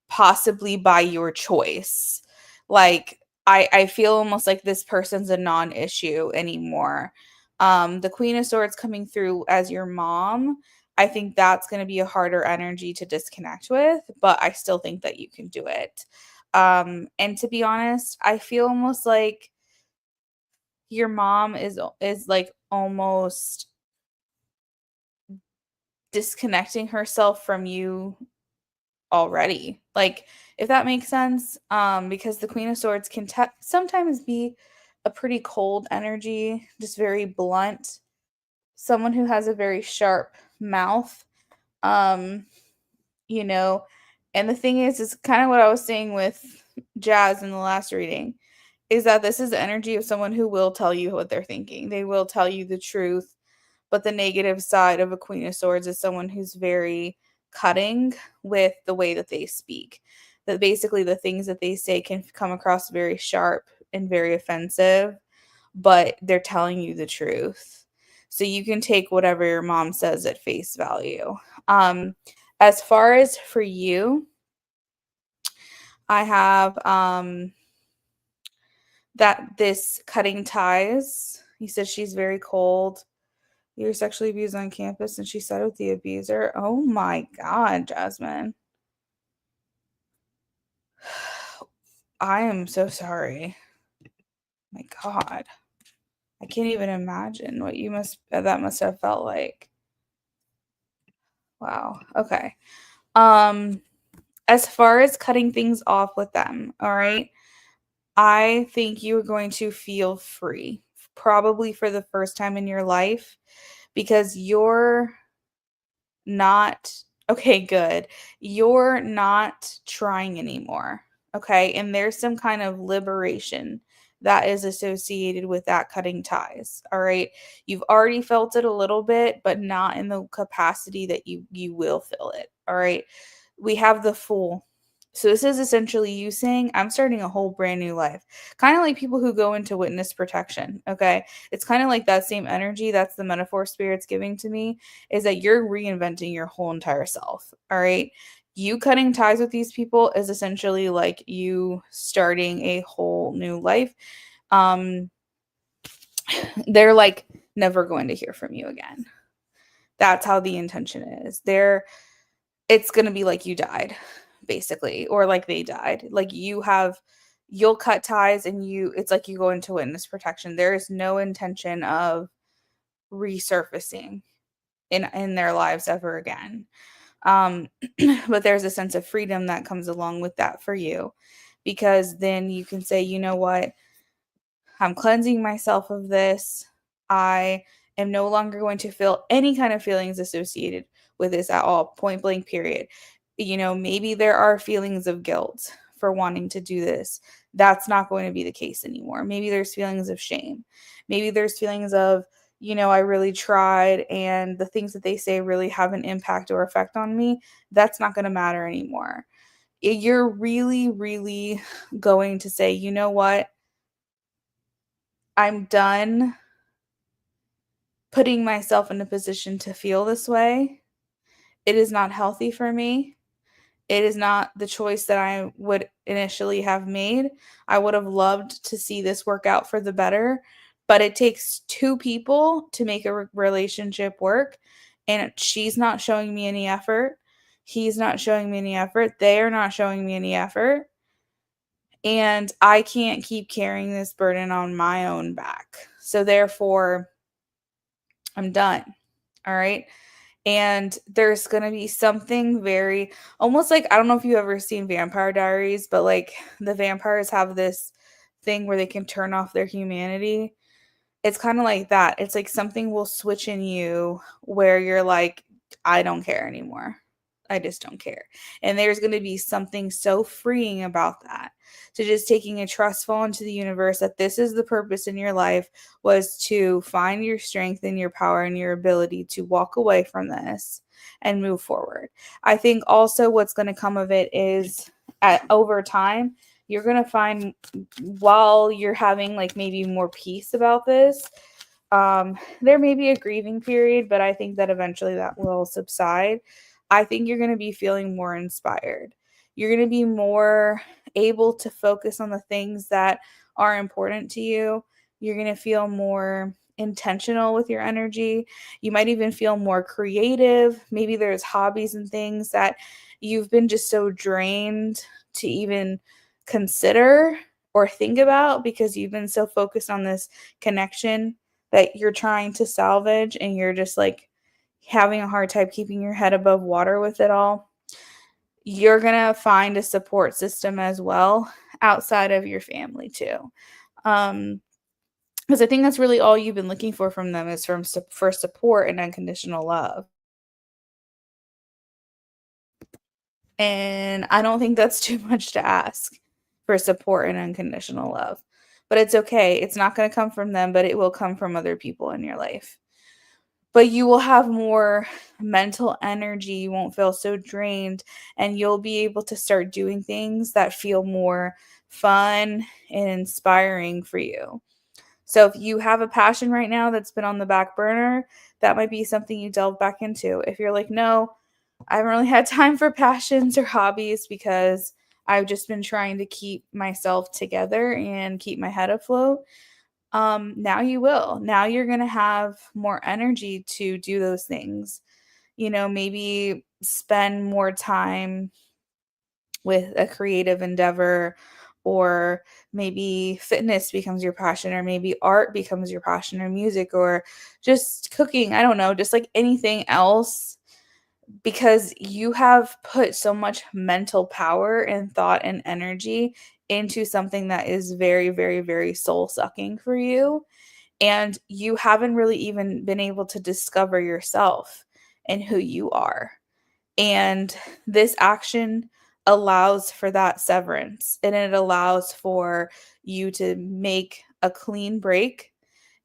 possibly by your choice. Like, I feel almost like this person's a non-issue anymore. The Queen of Swords coming through as your mom, I think that's going to be a harder energy to disconnect with, but I still think that you can do it. And to be honest, I feel almost like your mom is like almost disconnecting herself from you already. Like, if that makes sense, because the Queen of Swords can sometimes be a pretty cold energy, just very blunt, someone who has a very sharp mouth. um you know, and the thing is kind of what I was saying with Jazz in the last reading, is that this is the energy of someone who will tell you what they're thinking. They will tell you the truth. But the negative side of a Queen of Swords is someone who's very cutting with the way that they speak. That basically the things that they say can come across very sharp and very offensive, but they're telling you the truth. So you can take whatever your mom says at face value. Um, as far as for you, I have that this cutting ties. He says she's very cold. You were sexually abused on campus and she said with the abuser. Oh my God, Jasmine. I am so sorry. My God. I can't even imagine what that must have felt like. Wow. Okay. As far as cutting things off with them, all right, I think you're going to feel free, probably for the first time in your life, because you're not okay, good. You're not trying anymore. Okay. And there's some kind of liberation that is associated with that cutting ties. All right. You've already felt it a little bit, but not in the capacity that you will feel it. All right. We have the Fool. So this is essentially you saying, I'm starting a whole brand new life. Kind of like people who go into witness protection. Okay. It's kind of like that same energy. That's the metaphor spirit's giving to me, is that you're reinventing your whole entire self. All right. You cutting ties with these people is essentially like you starting a whole new life. Um, they're like never going to hear from you again. That's how the intention is. It's going to be like you died, basically, or like they died. Like you'll cut ties and it's like you go into witness protection. There is no intention of resurfacing in their lives ever again. But there's a sense of freedom that comes along with that for you, because then you can say, you know what, I'm cleansing myself of this. I am no longer going to feel any kind of feelings associated with this at all, point blank, period. You know, maybe there are feelings of guilt for wanting to do this. that's not going to be the case anymore. Maybe there's feelings of shame. Maybe there's feelings of, I really tried and the things that they say really have an impact or effect on me. That's not going to matter anymore. You're really, really going to say, you know what? I'm done putting myself in a position to feel this way. It is not healthy for me. It is not the choice that I would initially have made. I would have loved to see this work out for the better, but it takes two people to make a relationship work, and she's not showing me any effort. He's not showing me any effort. They are not showing me any effort. And I can't keep carrying this burden on my own back. So therefore, I'm done. All right. And there's going to be something very almost like, I don't know if you've ever seen Vampire Diaries, but like the vampires have this thing where they can turn off their humanity. It's kind of like that. It's like something will switch in you where you're like, I don't care anymore. I just don't care. And there's going to be something so freeing about that. To just taking a trust fall into the universe that this is the purpose in your life, was to find your strength and your power and your ability to walk away from this and move forward. I think also what's going to come of it is over time, you're going to find while you're having like maybe more peace about this, there may be a grieving period, but I think that eventually that will subside. I think you're going to be feeling more inspired. You're going to be more able to focus on the things that are important to you. You're going to feel more intentional with your energy. You might even feel more creative. Maybe there's hobbies and things that you've been just so drained to even consider or think about because you've been so focused on this connection that you're trying to salvage, and you're just like having a hard time keeping your head above water with it all. You're going to find a support system as well outside of your family too. Because I think that's really all you've been looking for from them is for support and unconditional love. And I don't think that's too much to ask for support and unconditional love. But it's okay. It's not going to come from them, but it will come from other people in your life. But you will have more mental energy. You won't feel so drained, and you'll be able to start doing things that feel more fun and inspiring for you. So if you have a passion right now that's been on the back burner, that might be something you delve back into. If you're like, no, I haven't really had time for passions or hobbies because I've just been trying to keep myself together and keep my head afloat, now you will. Now you're going to have more energy to do those things. Maybe spend more time with a creative endeavor, or maybe fitness becomes your passion, or maybe art becomes your passion, or music, or just cooking. I don't know, just like anything else, because you have put so much mental power and thought and energy into something that is very, very, very soul sucking for you. And you haven't really even been able to discover yourself and who you are. And this action allows for that severance, and it allows for you to make a clean break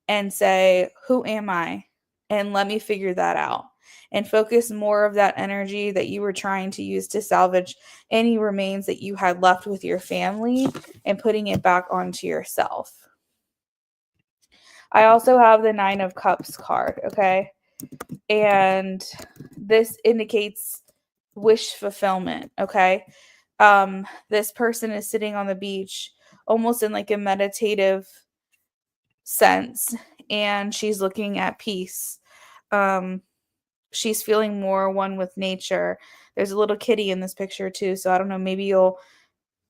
and say, who am I? And let me figure that out. And focus more of that energy that you were trying to use to salvage any remains that you had left with your family and putting it back onto yourself. I also have the Nine of Cups card, okay? And this indicates wish fulfillment, okay? This person is sitting on the beach almost in like a meditative sense, and she's looking at peace. Um, she's feeling more one with nature. There's a little kitty in this picture too, so I don't know, maybe you'll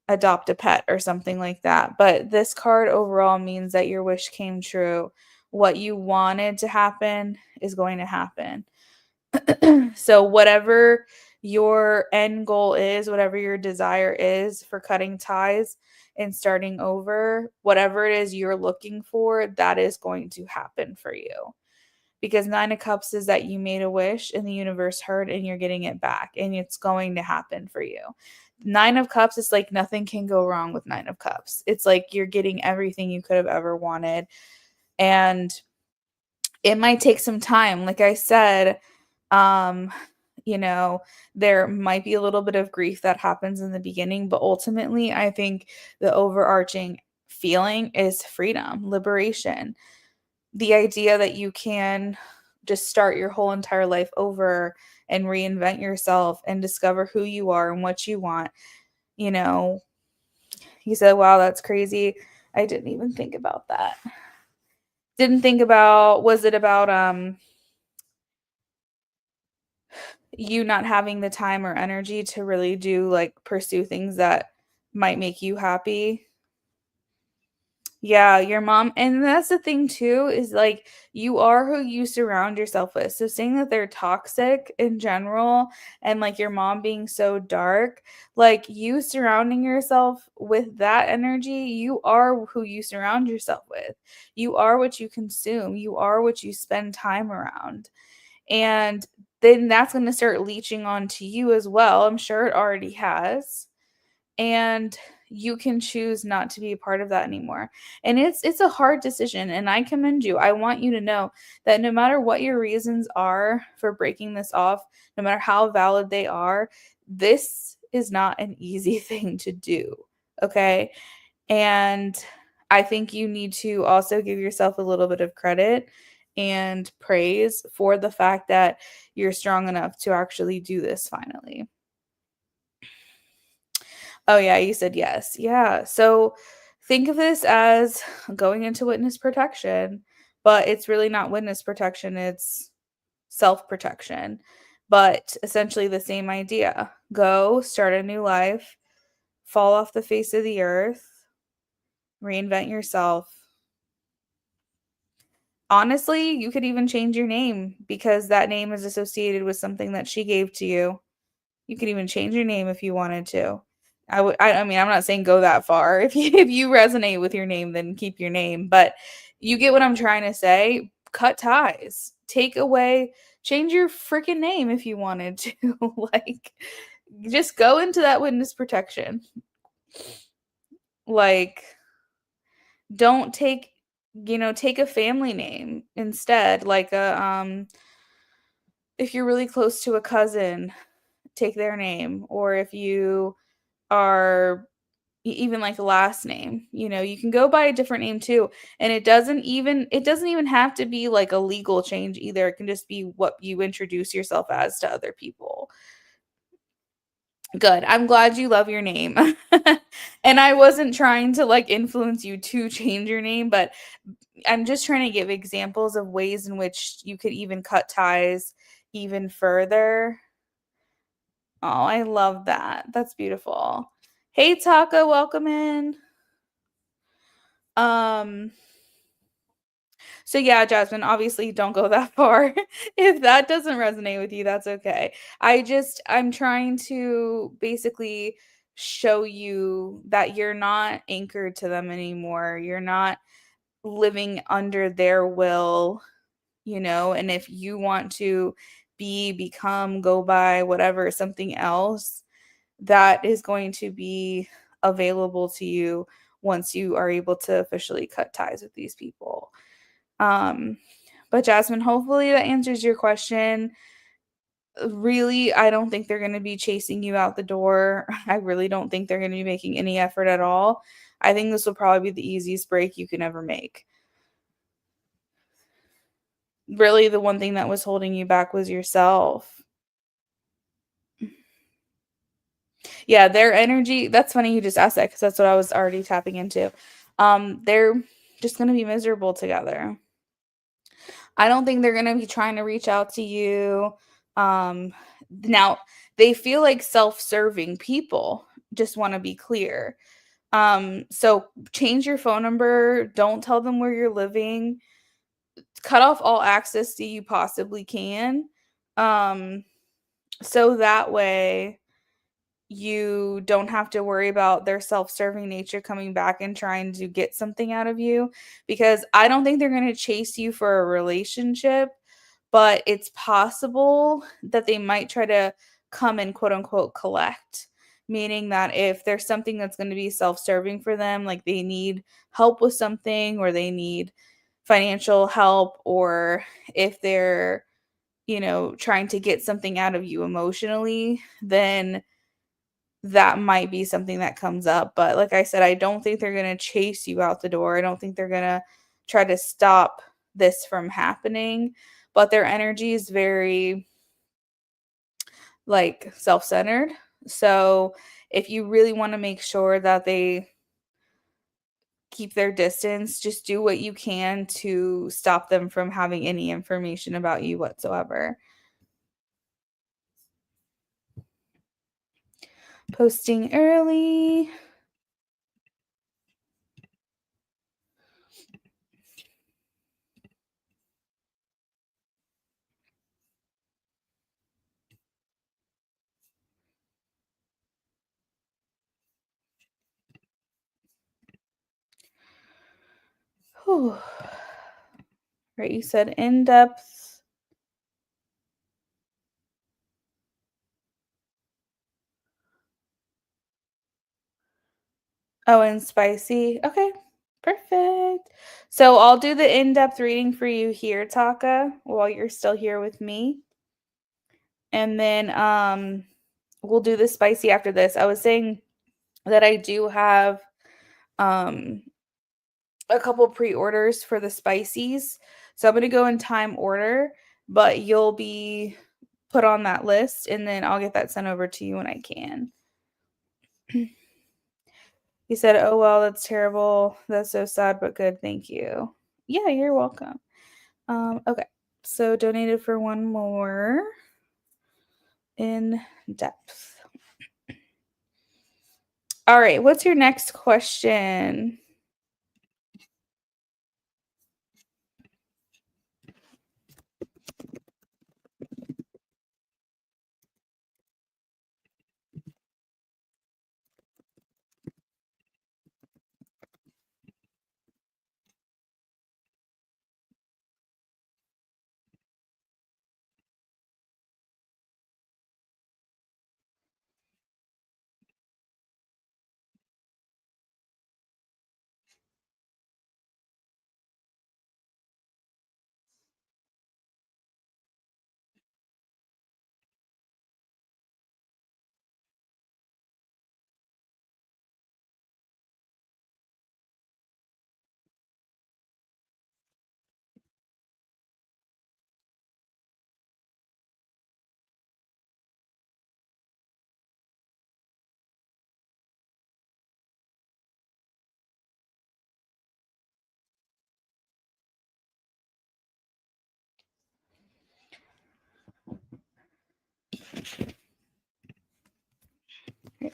adopt a pet or something like that. But this card overall means that your wish came true. What you wanted to happen is going to happen. So, whatever your end goal is, whatever your desire is for cutting ties and starting over, whatever it is you're looking for, that is going to happen for you. Because Nine of Cups is that you made a wish and the universe heard and you're getting it back, and it's going to happen for you. Nine of Cups is like nothing can go wrong with Nine of Cups. It's like you're getting everything you could have ever wanted. And it might take some time. Like I said, um, you know, there might be a little bit of grief that happens in the beginning, but ultimately, I think the overarching feeling is freedom, liberation. The idea that you can just start your whole entire life over and reinvent yourself and discover who you are and what you want. You know, he said, wow, that's crazy. I didn't even think about that. Didn't think about, was it about you not having the time or energy to really do like pursue things that might make you happy? Yeah, your mom, and that's the thing too, is like you are who you surround yourself with. So saying that they're toxic in general and like your mom being so dark, like you surrounding yourself with that energy, you are who you surround yourself with. You are what you consume. You are what you spend time around. And then that's going to start leaching onto you as well. I'm sure it already has. And you can choose not to be a part of that anymore. And it's a hard decision, and I commend you. I want you to know that no matter what your reasons are for breaking this off, no matter how valid they are, this is not an easy thing to do. Okay? And I think you need to also give yourself a little bit of credit and praise for the fact that you're strong enough to actually do this finally. Oh, yeah, you said yes. Yeah. So think of this as going into witness protection, but it's really not witness protection, it's self protection. But essentially the same idea. Go start a new life, fall off the face of the earth, reinvent yourself. Honestly, you could even change your name because that name is associated with something that she gave to you. You could even change your name if you wanted to. I mean, I'm not saying go that far. If you resonate with your name, then keep your name, but you get what I'm trying to say. Cut ties. Take away change your freaking name if you wanted to. Like just go into that witness protection. Like don't take take a family name instead, like a if you're really close to a cousin, take their name, or if you are even like a last name, you can go by a different name too, and it doesn't even have to be like a legal change either. It can just be what you introduce yourself as to other people. Good. I'm glad you love your name. And I wasn't trying to like influence you to change your name, but I'm just trying to give examples of ways in which you could even cut ties even further. Oh, I love that. That's beautiful. Hey, Taka, welcome in. Um, so yeah, Jasmine, obviously don't go that far. If that doesn't resonate with you, that's okay. I'm trying to basically show you that you're not anchored to them anymore. You're not living under their will, and if you want to become, go by, whatever, something else, that is going to be available to you once you are able to officially cut ties with these people. Um, but Jasmine, hopefully that answers your question. Really, I don't think they're going to be chasing you out the door. I really don't think they're going to be making any effort at all. I think this will probably be the easiest break you can ever make. Really, the one thing that was holding you back was yourself. Yeah, their energy, that's funny you just asked that because that's what I was already tapping into. They're just going to be miserable together. I don't think they're going to be trying to reach out to you. Now, they feel like self-serving people, just want to be clear. So change your phone number, don't tell them where you're living, cut off all access that you possibly can. Um, so that way you don't have to worry about their self-serving nature coming back and trying to get something out of you, because I don't think they're going to chase you for a relationship, but it's possible that they might try to come and quote unquote collect. meaning that if there's something that's going to be self-serving for them, like they need help with something or they need financial help, or if they're, trying to get something out of you emotionally, then that might be something that comes up. But like I said, I don't think they're going to chase you out the door. I don't think they're going to try to stop this from happening. But their energy is very like self-centered. So if you really want to make sure that they keep their distance, just do what you can to stop them from having any information about you whatsoever. Posting early. Whew. Right, you said in depth. Oh, and spicy. Okay, perfect. So I'll do the in-depth reading for you here, Taka, while you're still here with me. And then we'll do the spicy after this. I was saying that I do have um a couple pre-orders for the spicies. So I'm going to go in time order, but you'll be put on that list and then I'll get that sent over to you when I can. He said, "Oh well, that's terrible. That's so sad but good. Thank you." Yeah, you're welcome. Okay. So donated for one more in depth. All right, what's your next question?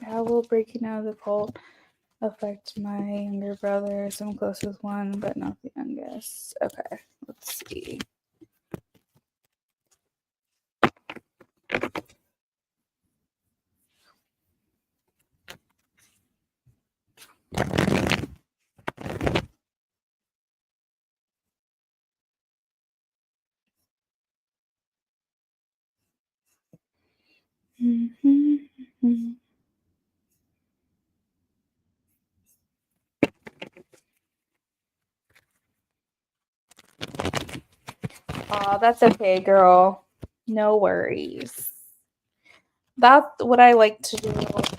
How will breaking out of the cult affect my younger brothers? I'm close with one, but not the youngest. Okay, let's see. Aw, that's okay, girl. No worries. That's what I like to do.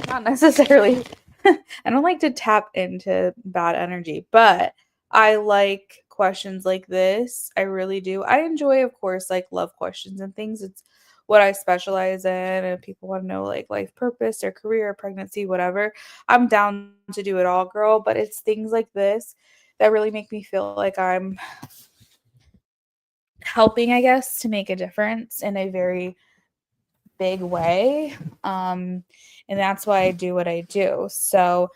Not necessarily, I don't like to tap into bad energy, but I like questions like this. I really do. I enjoy, of course, like love questions and things. It's what I specialize in. And if people want to know like life purpose, their career, pregnancy, whatever, I'm down to do it all, girl. But it's things like this that really make me feel like I'm helping, I guess, to make a difference in a very big way. And that's why I do what I do. So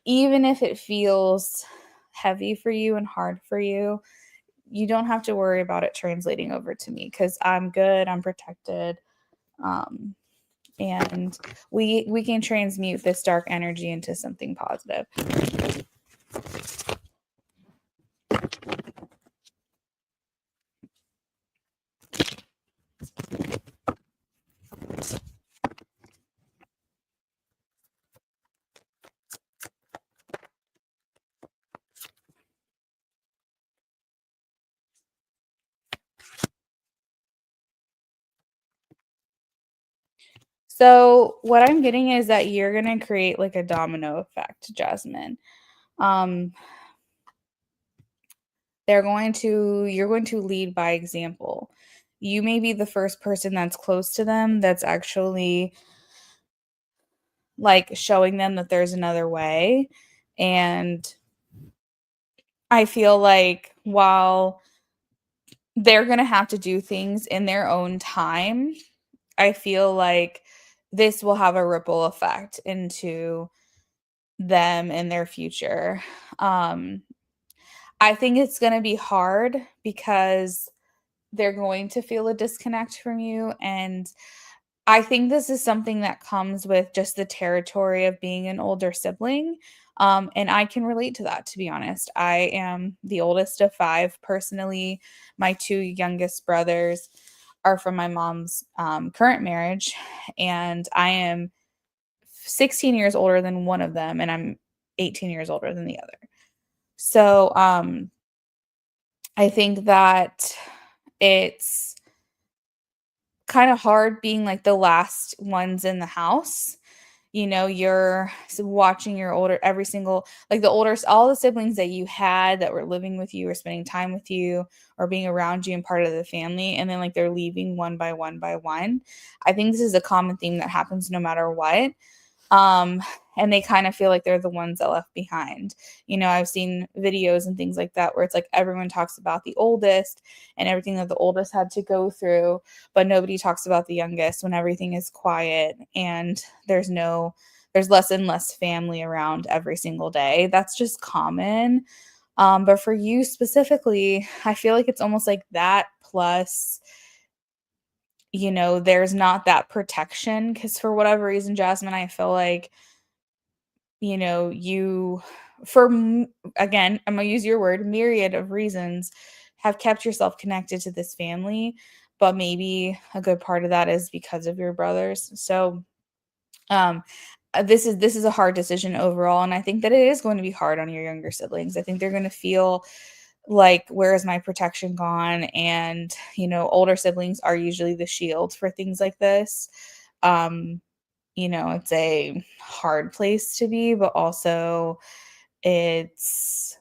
even if it feels heavy for you and hard for you, you don't have to worry about it translating over to me because I'm good, I'm protected. Um, and we can transmute this dark energy into something positive. So what I'm getting is that you're gonna create like a domino effect, Jasmine. Um, you're going to lead by example. You may be the first person that's close to them that's actually like showing them that there's another way. And I feel like while they're going to have to do things in their own time, I feel like this will have a ripple effect into them and their future. Um, I think it's going to be hard because they're going to feel a disconnect from you. And I think this is something that comes with just the territory of being an older sibling. And I can relate to that, to be honest. I am the oldest of five. Personally, my two youngest brothers are from my mom's current marriage, and I am 16 years older than one of them, and I'm 18 years older than the other. So I think that it's kind of hard being like the last ones in the house. You know, you're watching your older every single like the older all the siblings that you had that were living with you or spending time with you or being around you and part of the family, and then like they're leaving one by one by one. I think this is a common theme that happens no matter what. um and they kind of feel like they're the ones that left behind. You know, I've seen videos and things like that where it's like everyone talks about the oldest and everything that the oldest had to go through, but nobody talks about the youngest when everything is quiet and there's less and less family around every single day. That's just common. But for you specifically, I feel like it's almost like that plus, you know, there's not that protection because for whatever reason, Jasmine, I feel like, you know, you, again, I'm going to use your word, myriad of reasons, have kept yourself connected to this family. But maybe a good part of that is because of your brothers. So, um, this is a hard decision overall, and I think that it is going to be hard on your younger siblings. I think they're going to feel like, where is my protection gone? And, you know, older siblings are usually the shield for things like this. Um, you know, it's a hard place to be, but also it's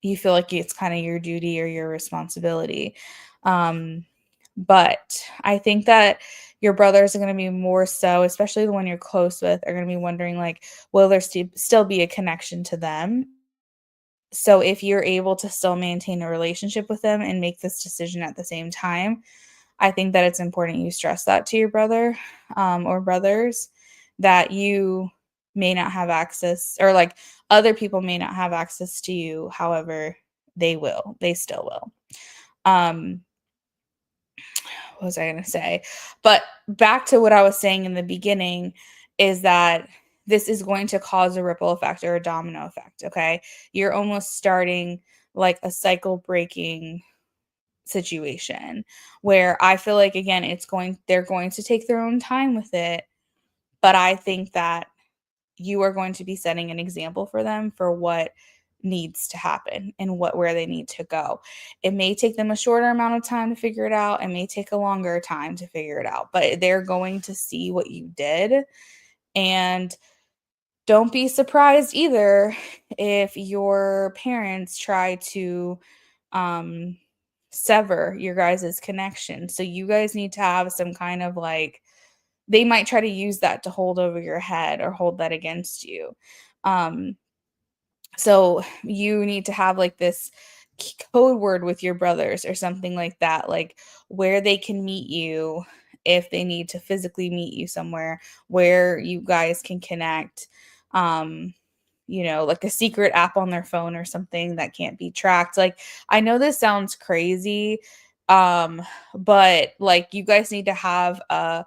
you feel like it's kind of your duty or your responsibility. Um, but I think that your brothers are going to be more so, especially the one you're close with, are going to be wondering like, will there still be a connection to them? So if you're able to still maintain a relationship with them and make this decision at the same time, I think that it's important you stress that to your brother, or brothers, that you may not have access, or like other people may not have access to you. However, they still will. Um, what was I going to say? But back to what I was saying in the beginning is that this is going to cause a ripple effect or a domino effect. Okay. You're almost starting like a cycle breaking situation where I feel like, again, they're going to take their own time with it. But I think that you are going to be setting an example for them for what needs to happen and where they need to go. It may take them a shorter amount of time to figure it out. It may take a longer time to figure it out, but they're going to see what you did. And don't be surprised either if your parents try to um sever your guys' connection. So you guys need to have some kind of like, they might try to use that to hold over your head or hold that against you. Um, so you need to have like this code word with your brothers or something like that, like where they can meet you if they need to physically meet you somewhere, where you guys can connect. Um, you know, like a secret app on their phone or something that can't be tracked. Like, I know this sounds crazy, but like you guys need to have a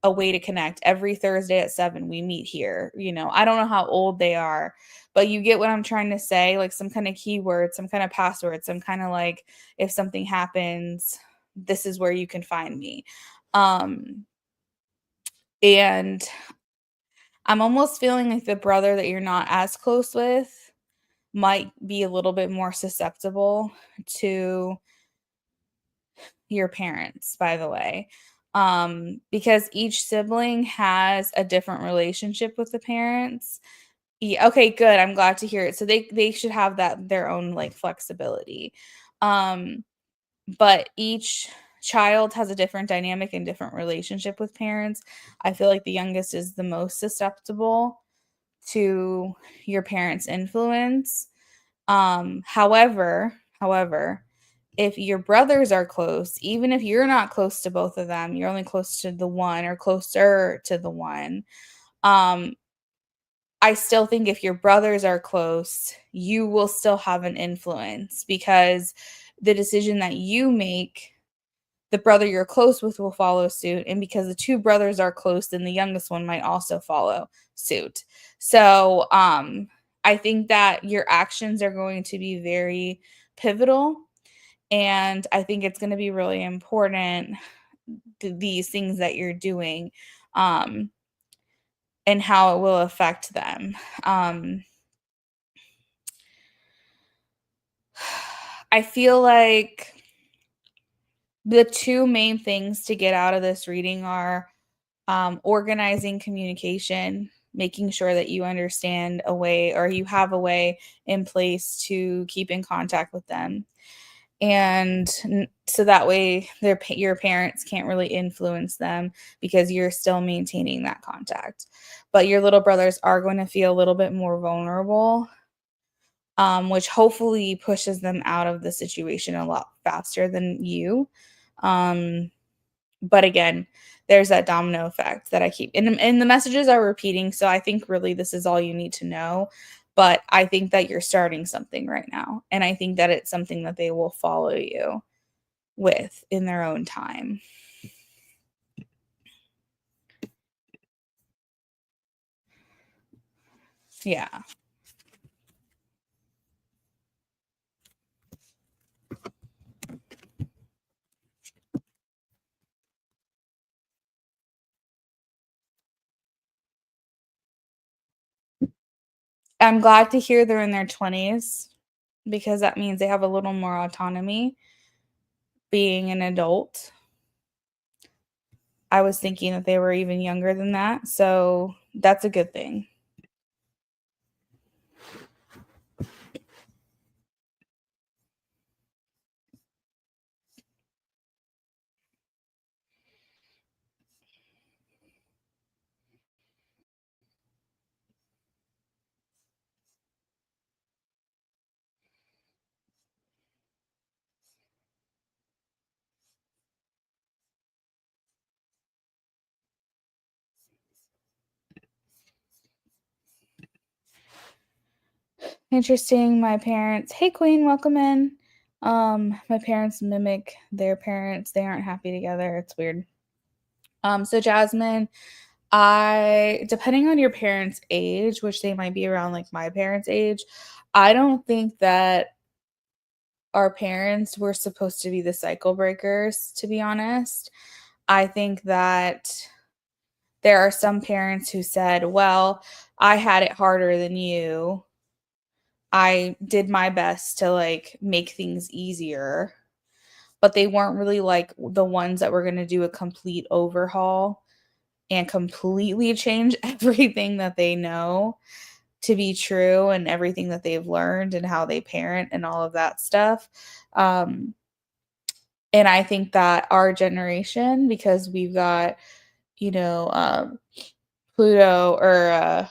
way to connect. Every Thursday at 7 we meet here. You know, I don't know how old they are, but you get what I'm trying to say, like some kind of keyword, some kind of password, some kind of like, if something happens, this is where you can find me. Um and I'm almost feeling like the brother that you're not as close with might be a little bit more susceptible to your parents, by the way. because each sibling has a different relationship with the parents. Yeah, okay, good. I'm glad to hear it. So they should have that their own like flexibility. Um, but each child has a different dynamic and different relationship with parents. I feel like the youngest is the most susceptible to your parents' influence. However, if your brothers are close, even if you're not close to both of them, you're only close to the one or closer to the one. Um, I still think if your brothers are close, you will still have an influence because the decision that you make, the brother you're close with will follow suit. And because the two brothers are close, then the youngest one might also follow suit. So I think that your actions are going to be very pivotal. And I think it's going to be really important, these things that you're doing, um, and how it will affect them. Um, I feel like the two main things to get out of this reading are organizing communication, making sure that you understand a way or you have a way in place to keep in contact with them. And so that way your parents can't really influence them because you're still maintaining that contact. But your little brothers are going to feel a little bit more vulnerable, which hopefully pushes them out of the situation a lot faster than you. Um, but again, there's that domino effect that I keep, and the messages are repeating. So I think really this is all you need to know. But I think that you're starting something right now. And I think that it's something that they will follow you with in their own time. Yeah. I'm glad to hear they're in their 20s because that means they have a little more autonomy being an adult. I was thinking that they were even younger than that, so that's a good thing. Interesting. My parents, hey Queen, welcome in. My parents mimic their parents. They aren't happy together. It's weird. So Jasmine, I depending on your parents' age, which they might be around like my parents' age, I don't think that our parents were supposed to be the cycle breakers, to be honest. I think that there are some parents who said, well, I had it harder than you. I did my best to like make things easier, but they weren't really like the ones that were going to do a complete overhaul and completely change everything that they know to be true and everything that they've learned and how they parent and all of that stuff. Um, and I think that our generation, because we've got, you know, Pluto or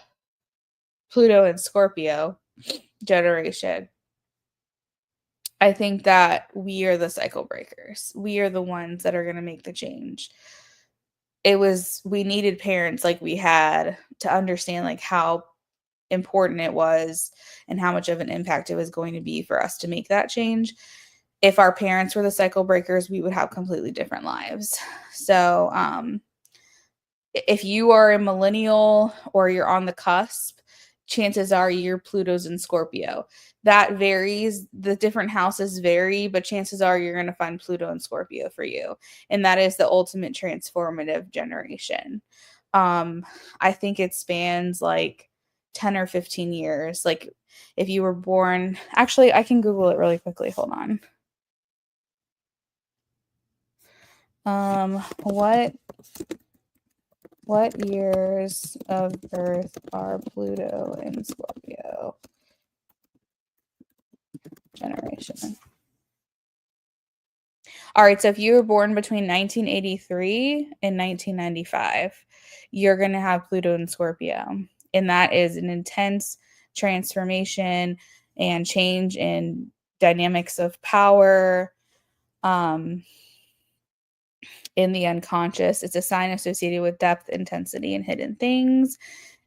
Pluto and Scorpio generation, I think that we are the cycle breakers. We are the ones that are going to make the change. We needed parents like we had to understand like how important it was and how much of an impact it was going to be for us to make that change. If our parents were the cycle breakers, we would have completely different lives. So, if you are a millennial or you're on the cusp, chances are you're Pluto's in Scorpio. That varies. The different houses vary, but chances are you're going to find Pluto and Scorpio for you. And that is the ultimate transformative generation. Um, I think it spans like 10 or 15 years. Like if you were born, actually, I can Google it really quickly. Hold on. What years of birth are Pluto and Scorpio generation? All right, so if you were born between 1983 and 1995, you're going to have Pluto and Scorpio. And that is an intense transformation and change in dynamics of power, um, in the unconscious. It's a sign associated with depth, intensity, and hidden things.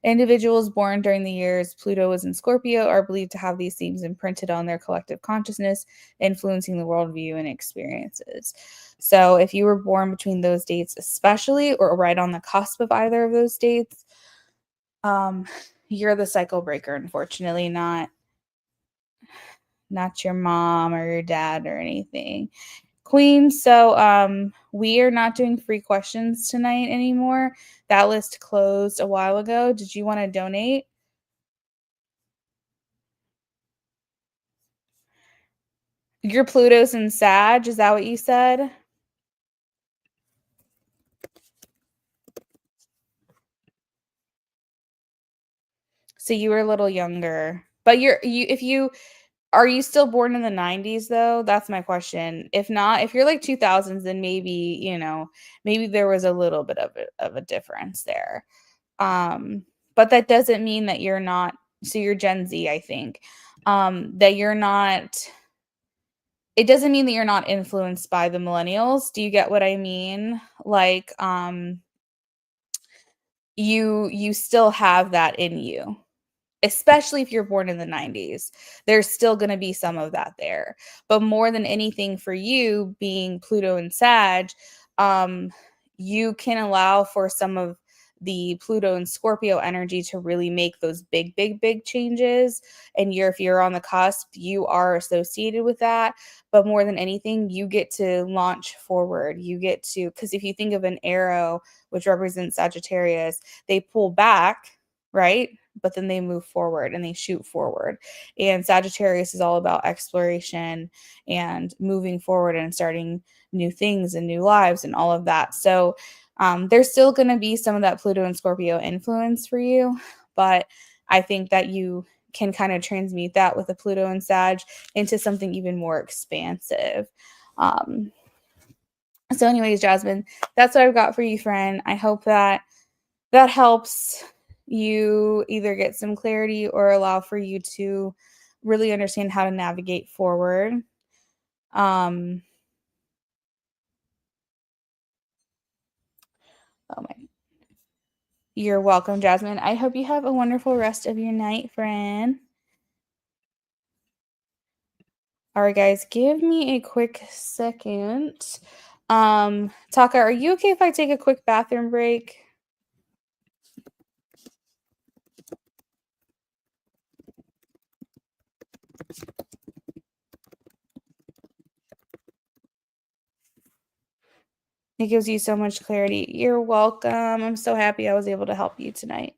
Individuals born during the years Pluto was in Scorpio are believed to have these themes imprinted on their collective consciousness, influencing the worldview and experiences. So, if you were born between those dates, especially, or right on the cusp of either of those dates, um, you're the cycle breaker. Unfortunately, not your mom or your dad or anything. Queen, so we are not doing free questions tonight anymore. That list closed a while ago. Did you want to donate? Your Pluto's in Sag, is that what you said? So you were a little younger. But are you still born in the 90s though? That's my question. If not, if you're like 2000s, then maybe, maybe there was a little bit of a difference there. But that doesn't mean that you're not, so you're Gen Z, I think. That you're not, it doesn't mean that you're not influenced by the millennials. Do you get what I mean? Like, you still have that in you, especially if you're born in the 90s. There's still going to be some of that there. But more than anything, for you being Pluto and Sag, um, you can allow for some of the Pluto and Scorpio energy to really make those big, big, big changes. And if you're on the cusp, you are associated with that. But more than anything, you get to launch forward. You get to, because if you think of an arrow, which represents Sagittarius, they pull back, right? But then they move forward and they shoot forward. And Sagittarius is all about exploration and moving forward and starting new things and new lives and all of that. So there's still going to be some of that Pluto and Scorpio influence for you, but I think that you can kind of transmute that with a Pluto and Sag into something even more expansive. So anyways, Jasmine, that's what I've got for you, friend. I hope that helps you either get some clarity or allow for you to really understand how to navigate forward. Um, oh my, you're welcome, Jasmine. I hope you have a wonderful rest of your night, friend. All right, guys, give me a quick second. Taka, are you okay if I take a quick bathroom break? It gives you so much clarity. You're welcome. I'm so happy I was able to help you tonight.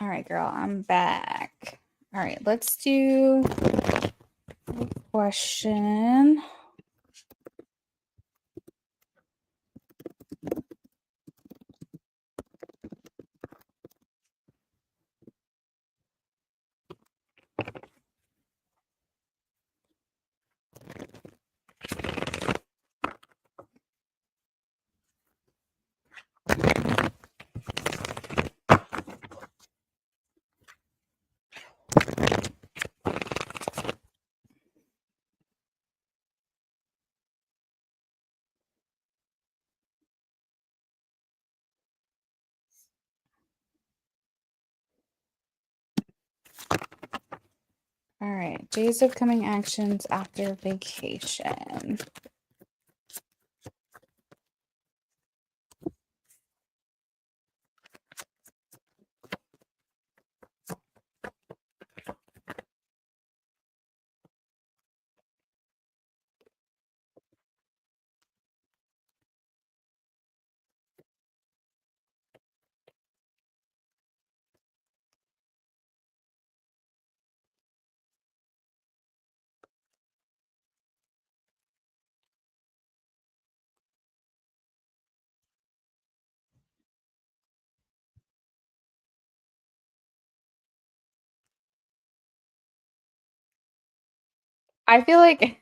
All right, girl, I'm back. All right, let's do question. All right, days of coming actions after vacation. I feel like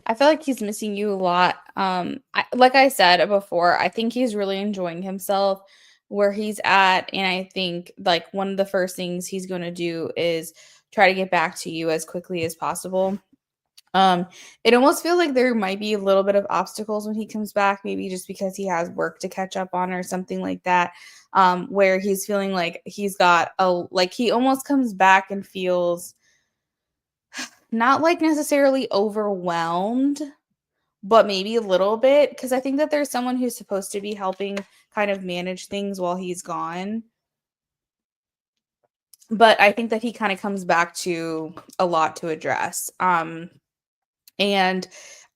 I feel like he's missing you a lot. Like I said before, I think he's really enjoying himself where he's at, and I think like one of the first things he's going to do is try to get back to you as quickly as possible. Um, it almost feels like there might be a little bit of obstacles when he comes back, maybe just because he has work to catch up on or something like that. Where he's feeling like he's got a like he almost comes back and feels not like necessarily overwhelmed, but maybe a little bit because I think that there's someone who's supposed to be helping kind of manage things while he's gone. But I think that he kind of comes back to a lot to address. And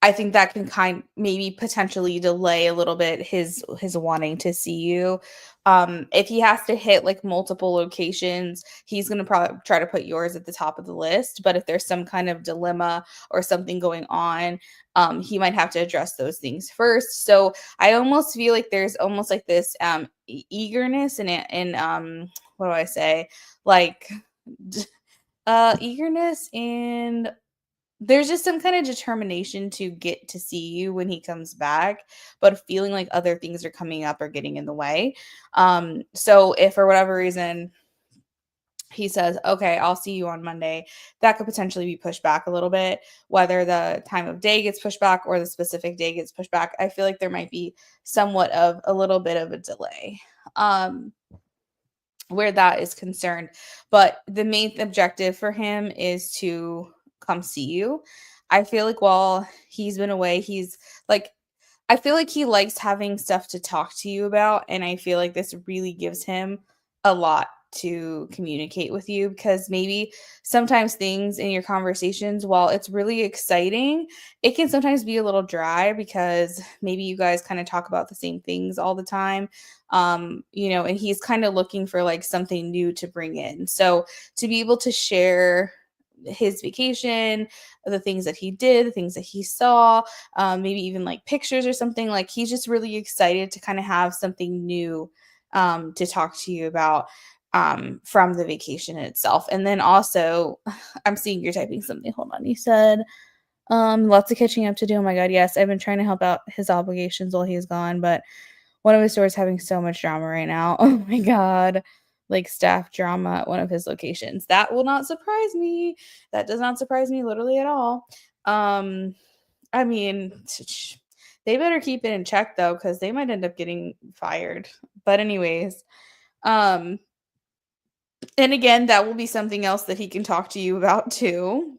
I think that can maybe potentially delay a little bit his wanting to see you. If he has to hit like multiple locations, he's going to probably try to put yours at the top of the list, but if there's some kind of dilemma or something going on, he might have to address those things first. So I almost feel like there's almost like this eagerness and what do I say, like eagerness, and there's just some kind of determination to get to see you when he comes back, but feeling like other things are coming up or getting in the way. So if for whatever reason he says, okay, I'll see you on Monday, that could potentially be pushed back a little bit, whether the time of day gets pushed back or the specific day gets pushed back. I feel like there might be somewhat of a little bit of a delay. Where that is concerned. But the main objective for him is to come see you. I feel like while he's been away, he's like, I feel like he likes having stuff to talk to you about. And I feel like this really gives him a lot to communicate with you because maybe sometimes things in your conversations, while it's really exciting, it can sometimes be a little dry because maybe you guys kind of talk about the same things all the time. And he's kind of looking for like something new to bring in. So to be able to share his vacation, the things that he did, the things that he saw, maybe even like pictures or something. Like he's just really excited to kind of have something new to talk to you about from the vacation itself. And then also, I'm seeing you're typing something. Hold on. You said lots of catching up to do. Oh my god, yes. I've been trying to help out his obligations while he's gone, but one of his stores having so much drama right now. Oh my god. Like staff drama at one of his locations. That will not surprise me. That does not surprise me literally at all. Um I mean, they better keep it in check though cuz they might end up getting fired. But anyways, um and again, that will be something else that he can talk to you about too.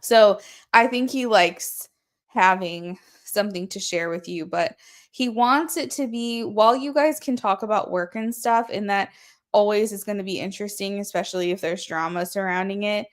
So I think he likes having something to share with you, but he wants it to be while you guys can talk about work and stuff, and that always is going to be interesting, especially if there's drama surrounding it.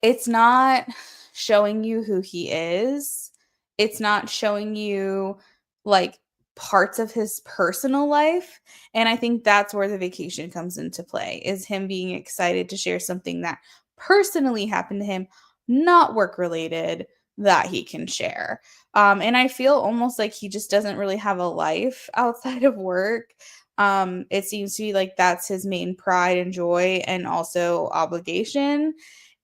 It's not showing you who he is. It's not showing you like parts of his personal life. And I think that's where the vacation comes into play, is him being excited to share something that personally happened to him, not work related, that he can share. And I feel almost like he just doesn't really have a life outside of work. It seems to be like that's his main pride and joy and also obligation.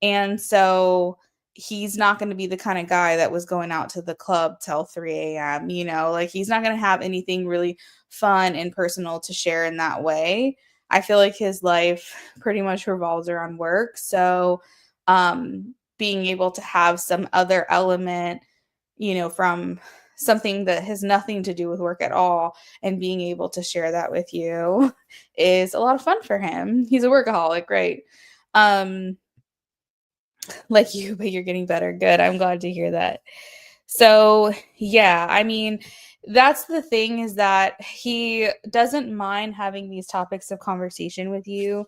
And so he's not going to be the kind of guy that was going out to the club till 3 a.m. Like he's not going to have anything really fun and personal to share in that way. I feel like his life pretty much revolves around work. So, being able to have some other element, from something that has nothing to do with work at all, and being able to share that with you is a lot of fun for him. He's a workaholic, right? Um, like you, but you're getting better. Good. I'm glad to hear that. So, yeah, I mean, that's the thing, is that he doesn't mind having these topics of conversation with you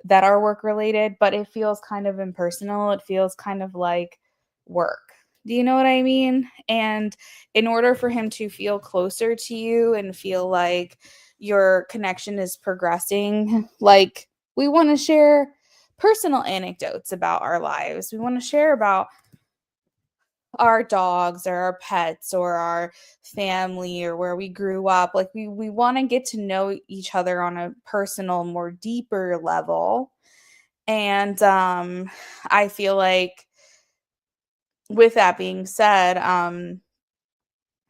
that are work related, but it feels kind of impersonal. It feels kind of like work. Do you know what I mean? And in order for him to feel closer to you and feel like your connection is progressing, like we want to share personal anecdotes about our lives. We want to share about our dogs or our pets or our family or where we grew up. Like we want to get to know each other on a personal, more deeper level. And I feel like, with that being said,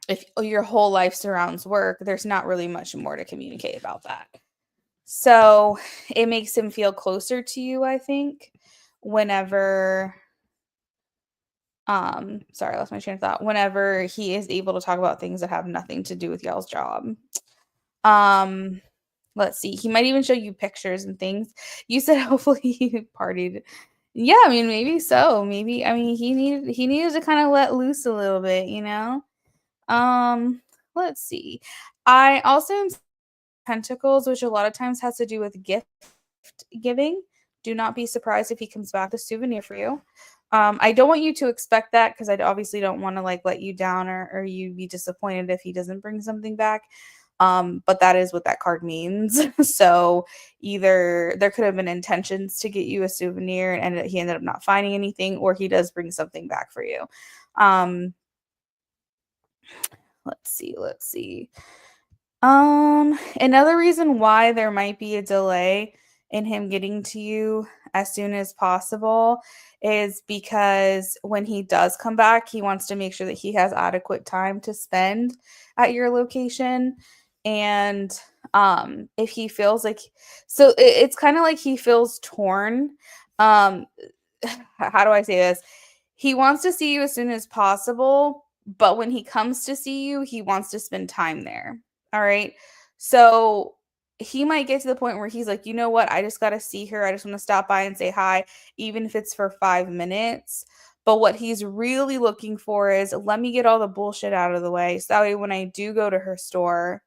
if your whole life surrounds work, there's not really much more to communicate about that. So it makes him feel closer to you, I think, whenever sorry, I lost my train of thought. Whenever he is able to talk about things that have nothing to do with y'all's job. Um, let's see. He might even show you pictures and things. You said hopefully he partied. Yeah, I mean, maybe so. Maybe, I mean, he needed to kind of let loose a little bit, you know? Um, let's see. I also am Pentacles, which a lot of times has to do with gift giving. Do not be surprised if he comes back with a souvenir for you. I don't want you to expect that, because I obviously don't want to like let you down, or you be disappointed if he doesn't bring something back. But that is what that card means. So either there could have been intentions to get you a souvenir and he ended up not finding anything, or he does bring something back for you. Um, let's see. Another reason why there might be a delay in him getting to you as soon as possible is because when he does come back, he wants to make sure that he has adequate time to spend at your location. And if he feels like, so it's kind of like he feels torn. Um how do I say this? He wants to see you as soon as possible, but when he comes to see you, he wants to spend time there. All right. So he might get to the point where he's like, you know what? I just got to see her. I just want to stop by and say hi, even if it's for 5 minutes. But what he's really looking for is, let me get all the bullshit out of the way. So that way, when I do go to her store,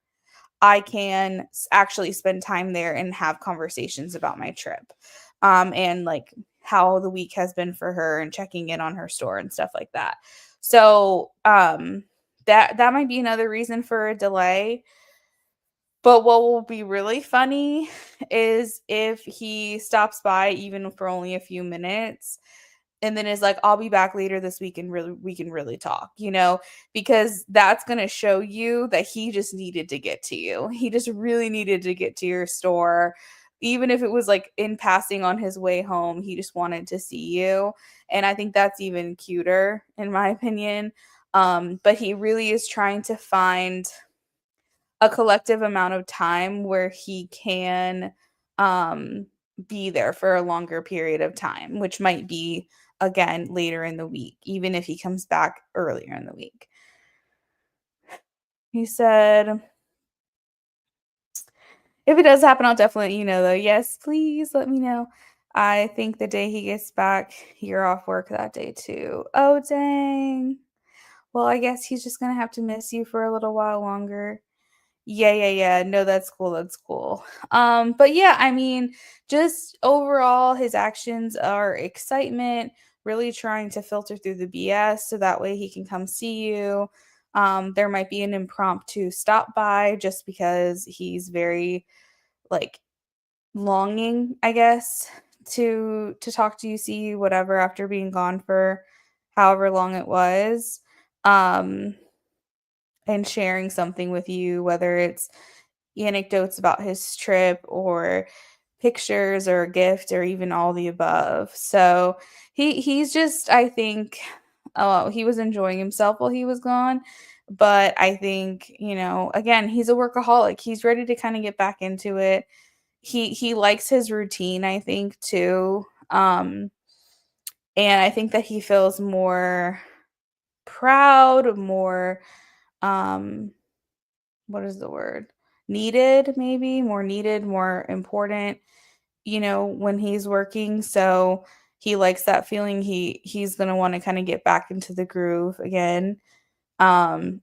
I can actually spend time there and have conversations about my trip. And like how the week has been for her, and checking in on her store and stuff like that. So, that might be another reason for a delay. But what will be really funny is if he stops by even for only a few minutes, and then is like, I'll be back later this week and really we can really talk, because that's going to show you that he just needed to get to you. He just really needed to get to your store. Even if it was like in passing on his way home, he just wanted to see you. And I think that's even cuter, in my opinion. But he really is trying to find a collective amount of time where he can um be there for a longer period of time, which might be again later in the week, even if he comes back earlier in the week. He said, if it does happen, I'll definitely let you know, though. Yes, please let me know. I think the day he gets back, you're off work that day too. Oh, dang. Well, I guess he's just gonna have to miss you for a little while longer. Yeah. No, that's cool. That's cool. But yeah, I mean, just overall, his actions are excitement, really trying to filter through the BS so that way he can come see you. There might be an impromptu stop by just because he's very like longing, I guess, to talk to you, see you, whatever, after being gone for however long it was. Um, and sharing something with you, whether it's anecdotes about his trip or pictures or a gift or even all the above. So he's just, I think, oh, he was enjoying himself while he was gone. But I think, again, he's a workaholic. He's ready to kind of get back into it. He likes his routine, I think, too. And I think that he feels more proud, more um what is the word? Needed, maybe more needed, more important, when he's working. So he likes that feeling. He's gonna want to kind of get back into the groove again. Um,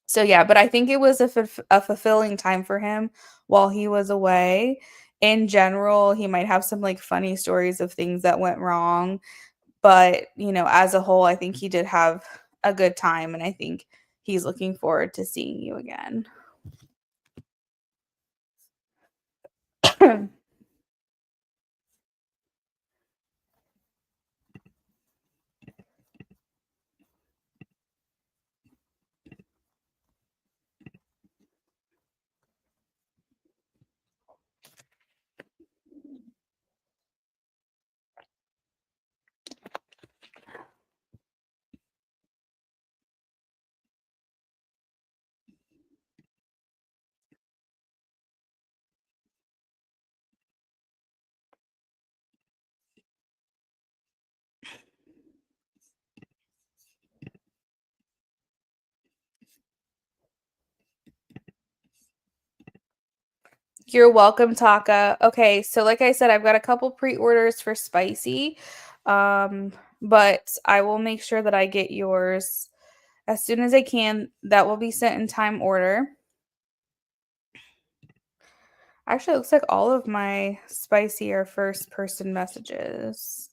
so yeah, but I think it was a fulfilling time for him while he was away. In general, he might have some like funny stories of things that went wrong, but as a whole, I think he did have a good time, and I think he's looking forward to seeing you again. You're welcome, Taka. Okay, so like I said, I've got a couple pre-orders for spicy. But I will make sure that I get yours as soon as I can. That will be sent in time order. Actually, it looks like all of my spicy are first person messages.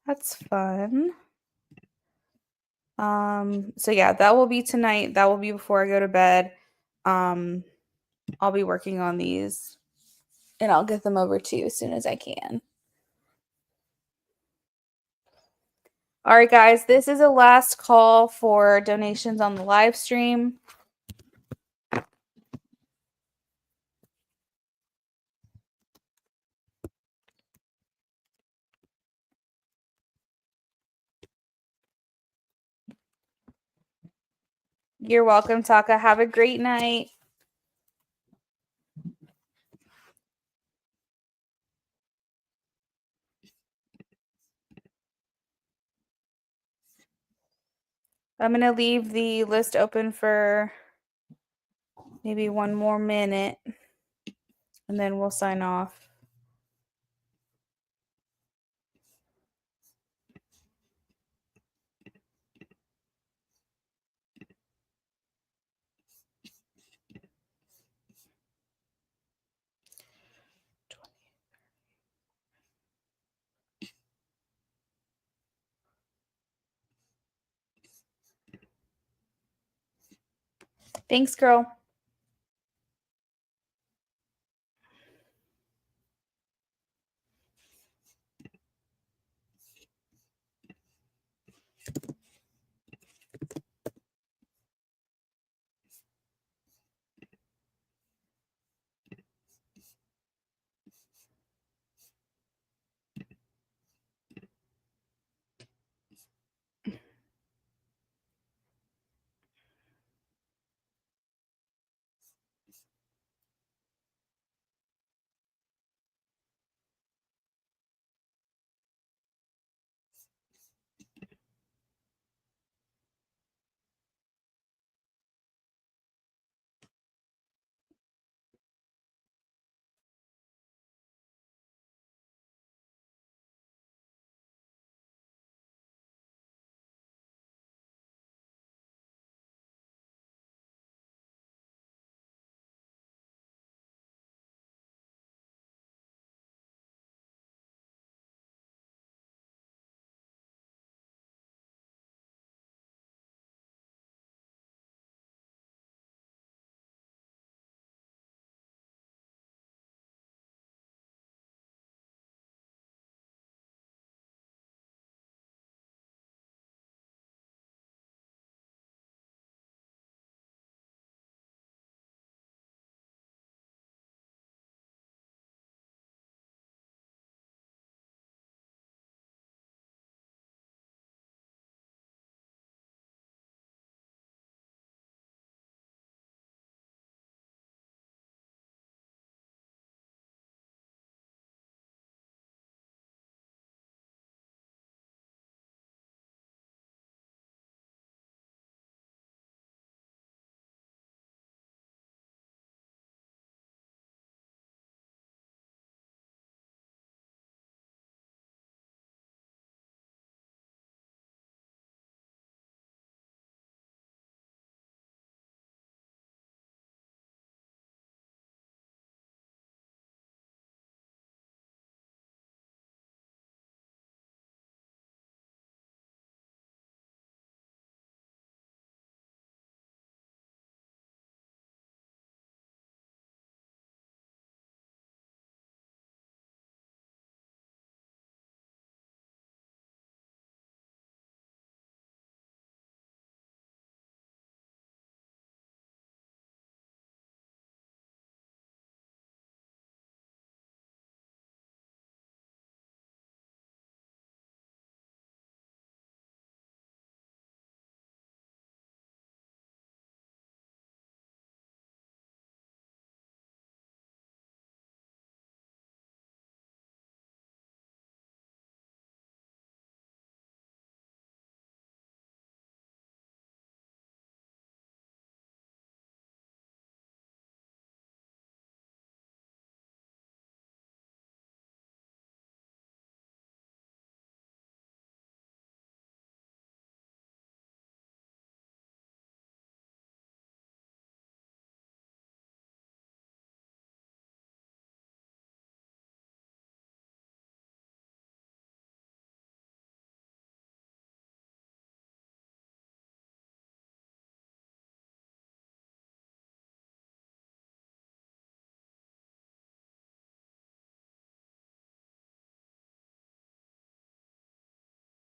That's fun. So yeah, that will be tonight. That will be before I go to bed. Um, I'll be working on these and I'll get them over to you as soon as I can. All right, guys, this is a last call for donations on the live stream. You're welcome, Taka. Have a great night. I'm going to leave the list open for maybe one more minute and then we'll sign off. Thanks, girl.